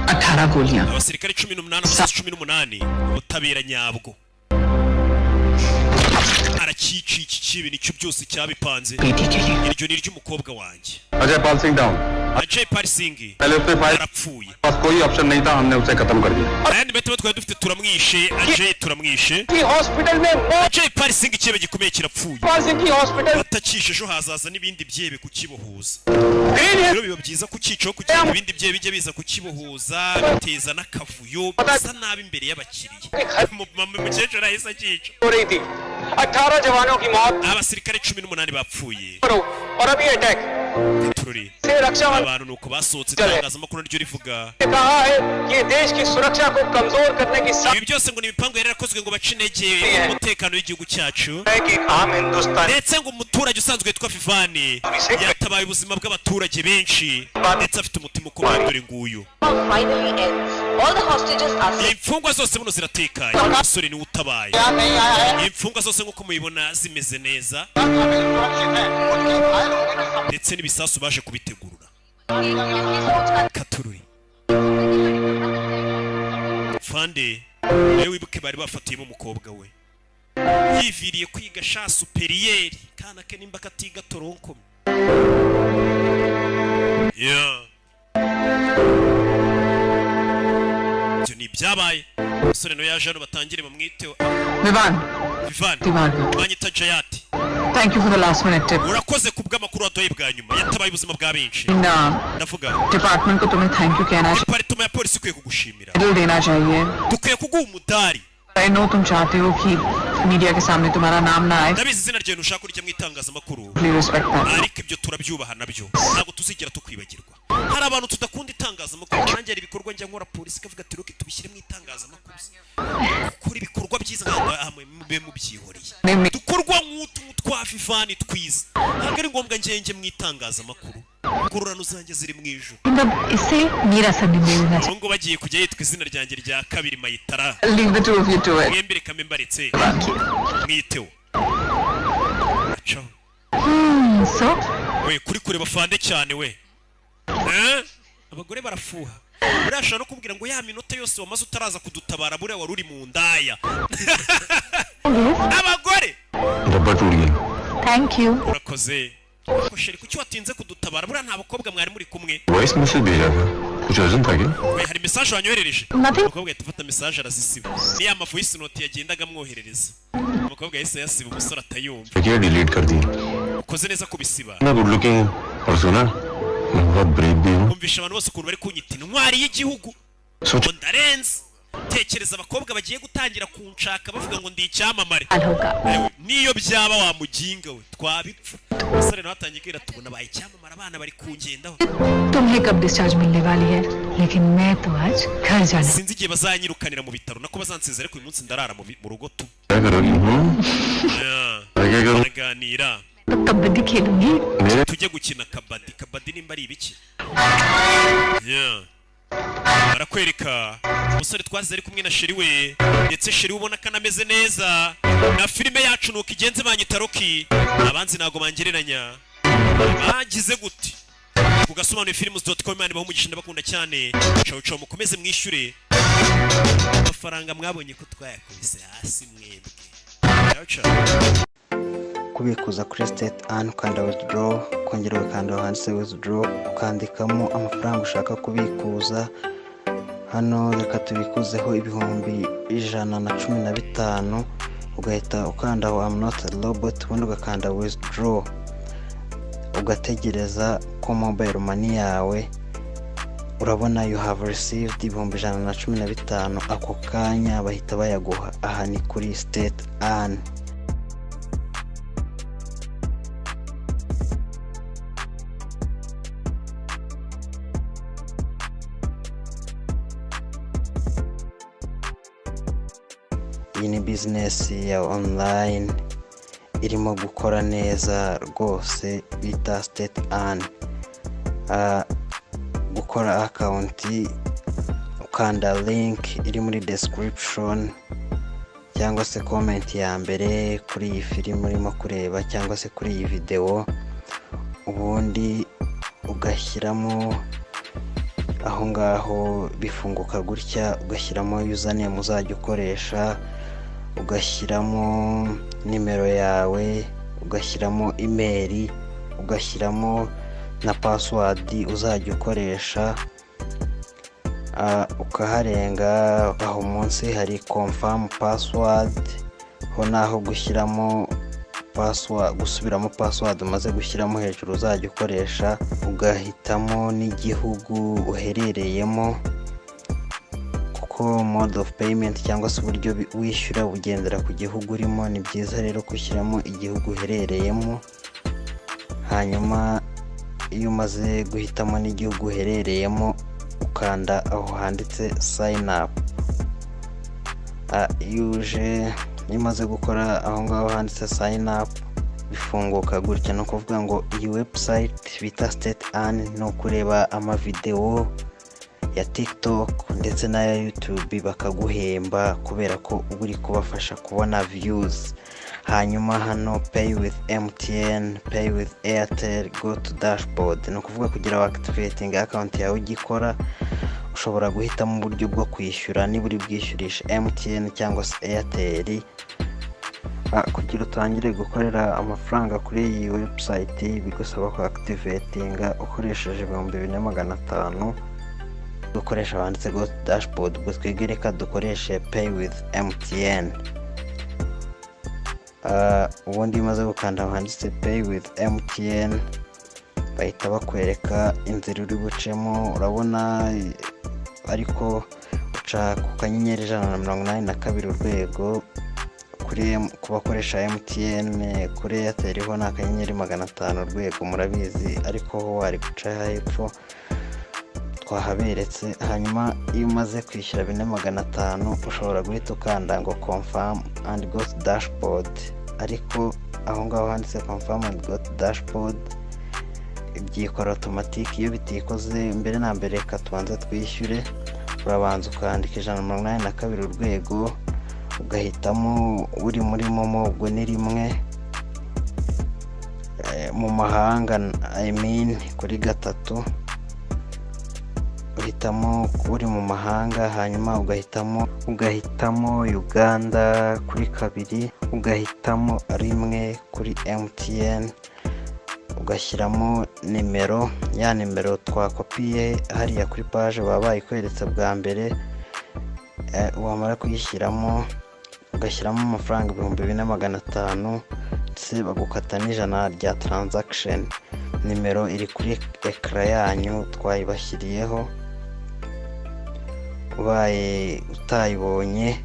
18 गोलियां abasirikare 18 ubutabera nyabwo barakici iki kibi nicyo byose cyabipanze iryo ni ry'umukobwa wanjye Ajay पाल Singh down Ajay Pal Singh पहले उसने file yarapfuye पास कोई ऑप्शन नहीं था हमने उसे खत्म कर दिया ayandi metero twari dufite turamwishe Ajay turamwishe hospital में Ajay Pal Singh ikibe gikomeye kirapfuye Pal सिंह की hospital batakishe ejo hazaza n'ibindi byebe kukibohuza rero biba byiza kukicaho kugira ibindi byebe bijye biza kukibohuza biteza n'akavuyo bisa nabi imbere y'abakiriya mukecuru ahise akica हो रही थी 18 जवानों की मौत abasirikare 18 bapfuye और अभी attack tururi से रक्षा abantu nuko basohotse itangazamakuru naryo rivuga ने कहा है कि देश की सुरक्षा को कमजोर करने की ibi byose ngo ni ibipangu yari yarakozwe ngo bace intege umutekano w'igihugu cyacu कि आम Hindustan ndetse ngo umuturage usanzwe witwa Vivani yatabaye ubuzima bw'abaturage benshi ndetse afite umutima ukomeye dore nguyu finally ends. All the hostages are safe. imfungwa zose buno ziratekanye umusore niwe utabaye imfungwa zose nk'uko mubibona zimeze neza ndetse n'ibisasu baje kubitegurura katururi fande rero wibuke bari bafatiyemo umukobwa we yiviriye kwiga sha superiyeri kana ke nimba katiga toronkome ibyo ni ibyabaye umusore no yaje hano batangire bamwiteho Vivan banyita Jayati Thank you for the last minute tip. urakoze kubw'amakuru waduhaye bwa nyuma yatabaye ubuzima bwa benshi ndavuga Department ko tumhe thank you कहना चाहिए. department ya polisi ikwiye kugushimira Medal देना चाहिए. dukwiye kuguha umudari I know तुम चाहते हो कि मीडिया के सामने तुम्हारा नाम ना आए. ndabizi izina ryawe ushaka kurya mu itangazamakuru Please respect that. ariko ibyo turabyubaha nabyo ntabwo tuzigera tukwibagirwa hari abantu tudakunda itangazamakuru nanjye hari ibikorwa njya nkora polisi ikavuga ati roke tubishyire mu itangazamakuru gukora ibikorwa byiza mube mubyihoreye dukorwa nk'utu twa Vivani twiza ntabwo ari ngombwa njye mu itangazamakuru ngororano zanjye ziri mu ijuru इससे मेरा सरनेम ले लेना ngo bagiye kujya yitwa izina ryanjye rya kabiri Mayitara Leave the two of you to it. mwembere kame mbaretse mwiteho so we kuri kureba fande cyane we abagore barafuha burashaka no kubwira ngo ya minota yose wamaze utaraza kudutabara bure wari uri mu ndaya abagore thank you urakoze ko sheri kuki watinze kudutabara bure nta bakobwa mwari muri kumwe voice message भेजा था कुछ अर्जेंट था क्या we hari message wanyoherereje umukobwa yahita afata message arazisiba ni ya voice note yagendaga amwoherereza umukobwa yahise yasiba umusore atayumva क्या डिलीट कर दी ukoze neza kubisiba ना good looking और सुना मैं बहुत ब्रेव भी हूँ umvisha abantu bose ukuntu bari kunyita intwari y'igihugu सोच ndarenze tekereza abakobwa bagiye gutangira kunshaka bavuga ngo ndi icyamamare niyo byaba wamuginga we twabipfa umusore nawe atangiye kwira tubona baye icyamamare abana bari kungendaho तुम्हें कब डिस्चार्ज मिलने वाली है लेकिन मैं तो आज घर जाने sinzi igihe bazanyirukanira mu bitaro nako bazansiza ariko uyu munsi ndarara mu rugo tu क्या करोगी baraganira तो कबड्डी खेलूंगी tujye gukina kabadi nimba ari ibiki barakwereka umusore twazize ari kumwe na sheri we ndetse sheri ubona ko anameze neza na filime yacu nuko igenze banyita Rocky abanzi ntago bangereranya bagize gute kugasobanuye films.com mani baho umugisha ndabakunda cyane cawo mukomeze mwishyure amafaranga mwabonye ko twayakubise hasi mwebwe kubikuza kuri state an ukanda withdraw kongera ukanda handitse withdraw ukandikamo amafaranga ushaka kubikuza hano reka tubikuzeho ibihumbi 115 ugahita ukanda aho I'm not a robot ubundi ugakanda withdraw ugategereza ko mobile money yawe urabona you have received ibihumbi 115 ako kanya bahita bayaguha aha ni kuri state an iyi ni business ya online irimo gukora neza rwose bita state an gukora account ukanda link iri muri description cyangwa se comment ya mbere kuri iyi filime urimo kureba cyangwa se kuri iyi video ubundi ugashyiramo aho ngaho bifunguka gutya ugashyiramo username uzajya ukoresha ugashyiramo nimero yawe, ugashyiramo email, ugashyiramo na password uzajya ukoresha. Ukaharenga aho munsi hari confirm password, ho naho gushyiramo password, gusubiramo password umaze gushyiramo hejuru uzajya ukoresha, ugahitamo n'igihugu uherereyemo, kuko mode of payment cyangwa se uburyo wishyura bugendera ku gihugu urimo. Ni byiza rero gushyiramo igihugu uherereyemo. Hanyuma iyo umaze guhitamo n'igihugu uherereyemo ukanda aho handitse sign up. Iyo umaze gukora aho ngaho handitse sign up bifunguka gutya. No kuvuga ngo iyi website bita State An no kureba amavideo ya TikTok ndetse na YouTube bakaguhemba kubera ko uri kubafasha kubona views. Hanyuma hano pay with MTN, pay with Airtel, go to dashboard. No kuvuga kugira activating account yawe ugikora ushobora guhitamo uburyo bwo kwishyura, niba uri bwishyurisha MTN cyangwa se Airtel. Kugira utangire gukorera amafaranga kuri iyi website bigusaba ko activating ukoresheje 2500. Dukoresha banditse go to dashboard, ubwo twegereka dukoreshe pay with MTN. Ubundi umaze gukanda handitse pay with MTN bahita bakwereka inzira uri bucemo. Urabona ariko uca ku kanyenyeri 182 urwego ku bakoresha MTN. Kuri Airtel ho na kanyenyeri 500 urwego murabizi, ariko ho wari guca hepfo twahaberetse. Hanyuma iyo umaze kwishyura 4500 ushobora guhita ukanda ngo confirm and go to dashboard, ariko aho ngaho handitse confirm and go to dashboard byikora automatic. Iyo bitikoze mbere na mbere reka tubanze twishyure. Urabanza ukandika 182 urwego ugahitamo uri muri momo, ubwo ni rimwe. Mu mahanga kuri gatatu uhitamo uri mu mahanga. Hanyuma ugahitamo Uganda kuri kabiri, ugahitamo rimwe kuri MTN, ugashyiramo nimero, ya nimero twakopiye hariya kuri page baba bayikweretse bwa mbere. Wamara kuyishyiramo ugashyiramo amafaranga 2500 ndetse bagukata n'ijana rya transaction. Nimero iri kuri ekara yanyu twayibashyiriyeho, ubaye utayibonye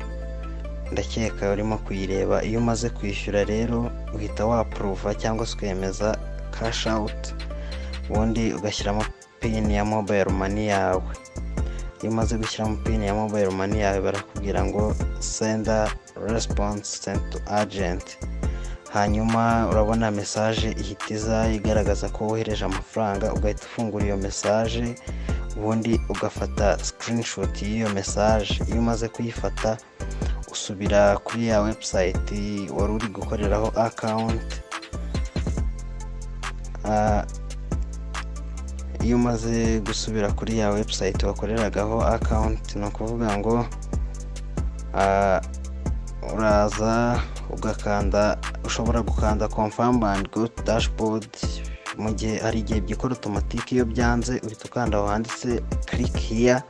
ndakeka urimo kuyireba. Iyo umaze kwishyura rero uhita waprova cyangwa se kwemeza cash out, ubundi ugashyiramo pin ya mobile money yawe. Iyo umaze gushyiramo pin ya mobile money yawe barakubwira ngo send response sent to agent. Hanyuma urabona message ihitiza igaragaza ko wohereje amafaranga, ugahita ufungura iyo message ubundi ugafata screenshot y'iyo message. Iyo umaze kuyifata usubira kuri ya website wari uri gukoreraho account. Iyo umaze gusubira kuri ya website wakoreragaho account, no kuvuga ngo uraza ugakanda, ushobora gukanda confirm and go to dashboard. Mu gihe hari igihe byikora automatic, iyo byanze uhita ukanda aho handitse click here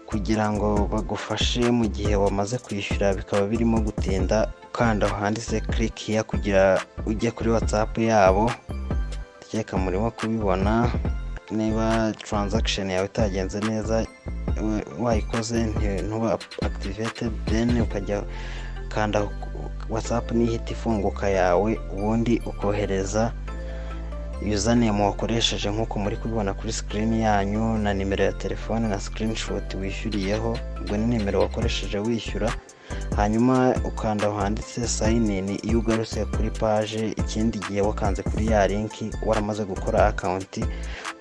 kugira ngo bagufashe mu gihe wamaze kwishyura bikaba birimo gutinda. Ukanda aho handitse click here kugira ujye kuri WhatsApp yabo. Tekeka murimo kubibona, niba transaction yawe itagenze neza wayikoze ntuba activated, then ukajya kanda WhatsApp n'ihita ifunguka yawe, ubundi ukohereza username wakoresheje nkuko muri kubibona kuri screen yanyu, na nimero ya telefone na screenshot wishyuriyeho, ubwo ni nimero wakoresheje wishyura. Hanyuma ukanda aho handitse sign in. Iyo ugarutse kuri page ikindi gihe wakanze kuri ya link waramaze gukora account,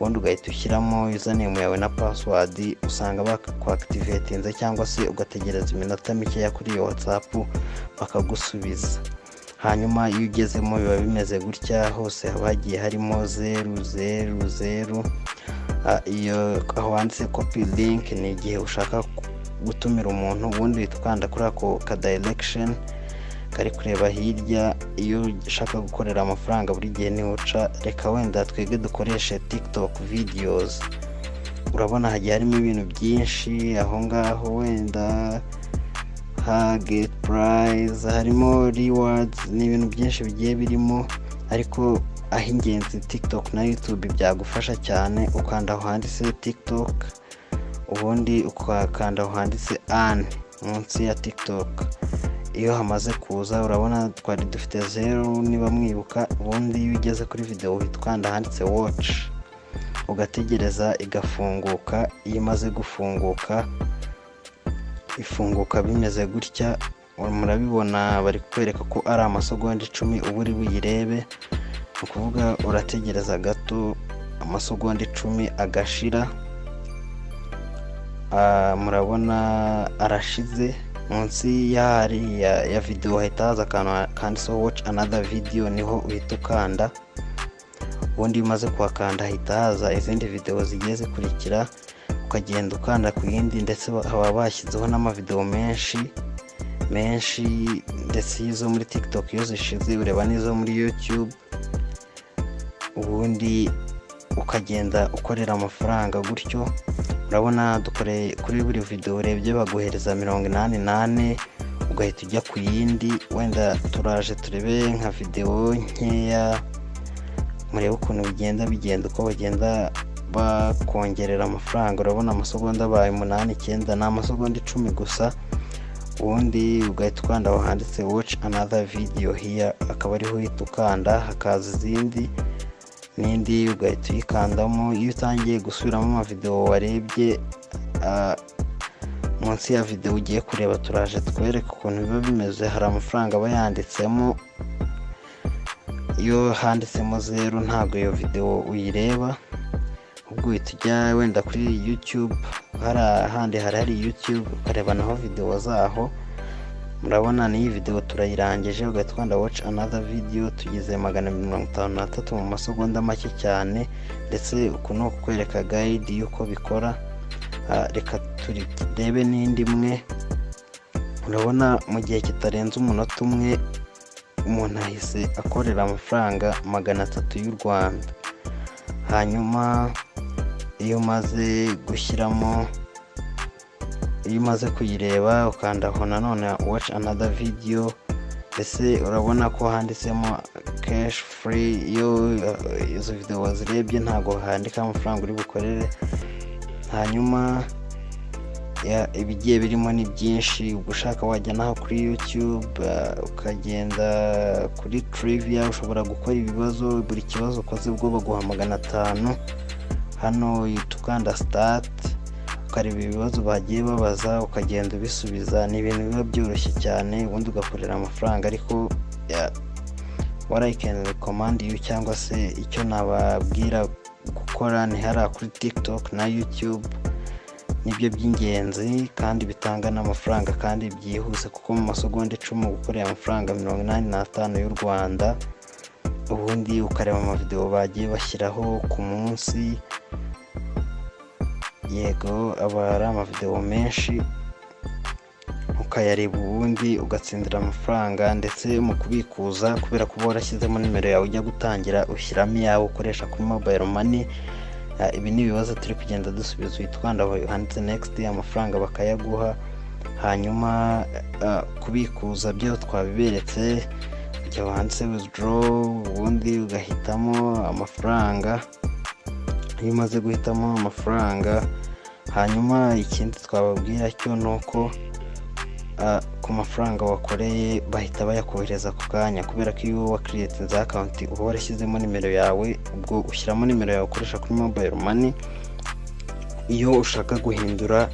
ubundi ugahita ushyiramo username yawe na password, usanga bakwaactivatinze cyangwa se ugategereza iminota mike kuri iyo WhatsApp bakagusubiza. Hanyuma iyo ugezemo biba bimeze gutya, hose haba hagiye harimo 000. Iyo aho handitse copy link ni igihe ushaka gutumira umuntu ubundi uhita ukanda kuri ako ka direction kari kureba hirya. iyo ushaka gukorera amafaranga buri gihe niho uca. reka wenda twebwe dukoreshe TikTok videos. urabona hagiye harimo ibintu byinshi aho ngaho, wenda get prize, harimo rewards n'ibintu byinshi bigiye birimo, ariko aho ingenzi TikTok na YouTube byagufasha cyane. ukanda aho handitse TikTok ubundi ukakanda aho handitse earn munsi ya TikTok. iyo hamaze kuza urabona twari dufite 0 niba mwibuka. ubundi iyo ugeze kuri video uhita ukanda handitse watch ugategereza igafunguka. iyo imaze gufunguka ifunguka bimeze gutya, murabibona bari kwereka ko ari amasegonda 10 uba uri buyirebe. ni ukuvuga urategereza gato amasegonda 10 agashira. murabona arashize. munsi ya video hahita haza akantu kanditseho watch another video, niho uhita ukanda. ubundi umaze kuhakanda hahita haza izindi video zigiye zikurikira, ukagenda ukanda ku yindi, ndetse haba bashyizeho n'amavideo menshi ndetse izo muri TikTok iyo zishize ureba n'izo muri YouTube. ubundi ukagenda ukorera amafaranga gutyo. urabona dukoreye kuri buri video urebye baguhereza 88, ugahita ujya ku yindi. wenda turaje turebe nka video nkeya murebe ukuntu bigenda uko bagenda bakongerera amafaranga. urabona amasegonda abaye 8 9 ni amasegonda 10 gusa. ubundi ugahita ukanda aho handitse watch another video here, akaba ariho uhita ukanda hakaza izindi n'indi ugahita uyikandamo. iyo utangiye gusubiramo amavideo warebye munsi ya video ugiye kureba turaje twereka ukuntu biba bimeze. hari amafaranga aba yanditsemo. iyo handitsemo 0 ntabwo iyo video uyireba, ubwo uhita ujya wenda kuri YouTube. hari YouTube ukareba naho video zaho. murabona n'iyi video turayirangije, ugahita ukanda watch another video. tugize 153 mu masegonda make cyane, ndetse uku ni ukwereka guide y'uko bikora. reka turebe n'indi imwe. urabona mu gihe kitarenze umunota umwe umuntu ahise akorera amafaranga 300 y'u Rwanda. hanyuma iyo umaze kuyireba ukanda aho nanone watch another video, ndetse urabona ko handitsemo cash free. iyo izo video wazirebye ntago handika amafaranga uri bukorere. hanyuma ibigiye birimo ni byinshi. ugushaka wajya naho kuri YouTube ukagenda kuri trivia, ushobora gukora ibibazo. buri kibazo ukoze ubwo baguha 500. hano ukanda start ukareba ibibazo bagiye babaza ukagenda ubisubiza. ni ibintu biba byoroshye cyane, ubundi ugakorera amafaranga. ariko what I can recommend you, cyangwa se icyo nababwira gukora ni hariya kuri TikTok na YouTube. nibyo by'ingenzi kandi bitanga n'amafaranga kandi byihuse, kuko mu masegonda 10 gukorera amafaranga 85 y'u Rwanda. ubundi ukareba amavideo bagiye bashyiraho ku munsi. yego aba ari amavideo menshi, ukayareba ubundi ugatsindira amafaranga. ndetse mu kubikuza, kubera ko warashyizemo nimero yawe ujya gutangira ushyiramo yawe ukoresha kuri mobile money. ibi ni ibibazo turi kugenda dusubiza. uhita ukanda handitse next, amafaranga bakayaguha. hanyuma kubikuza byo twabiberetse, ujya handitse withdraw ubundi ugahitamo amafaranga. iyo umaze guhitamo amafaranga, hanyuma ikindi twababwira cyo nuko ku mafaranga wakoreye bahita bayakohereza ku kanya, kubera ko iyo wakiriyetinze account uba warashyizemo nimero yawe. ubwo ushyiramo nimero yawe ukoresha kuri mobile money. iyo ushaka guhindura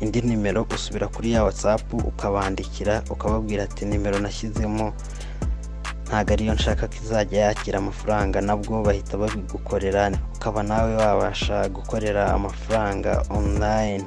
indi nimero usubira kuri ya WhatsApp ukabandikira ukababwira ati nimero nashyizemo ntago ariyo nshaka ko izajya yakira amafaranga. nabwo bahita babigukorera, ukaba nawe wabasha gukorera amafaranga online.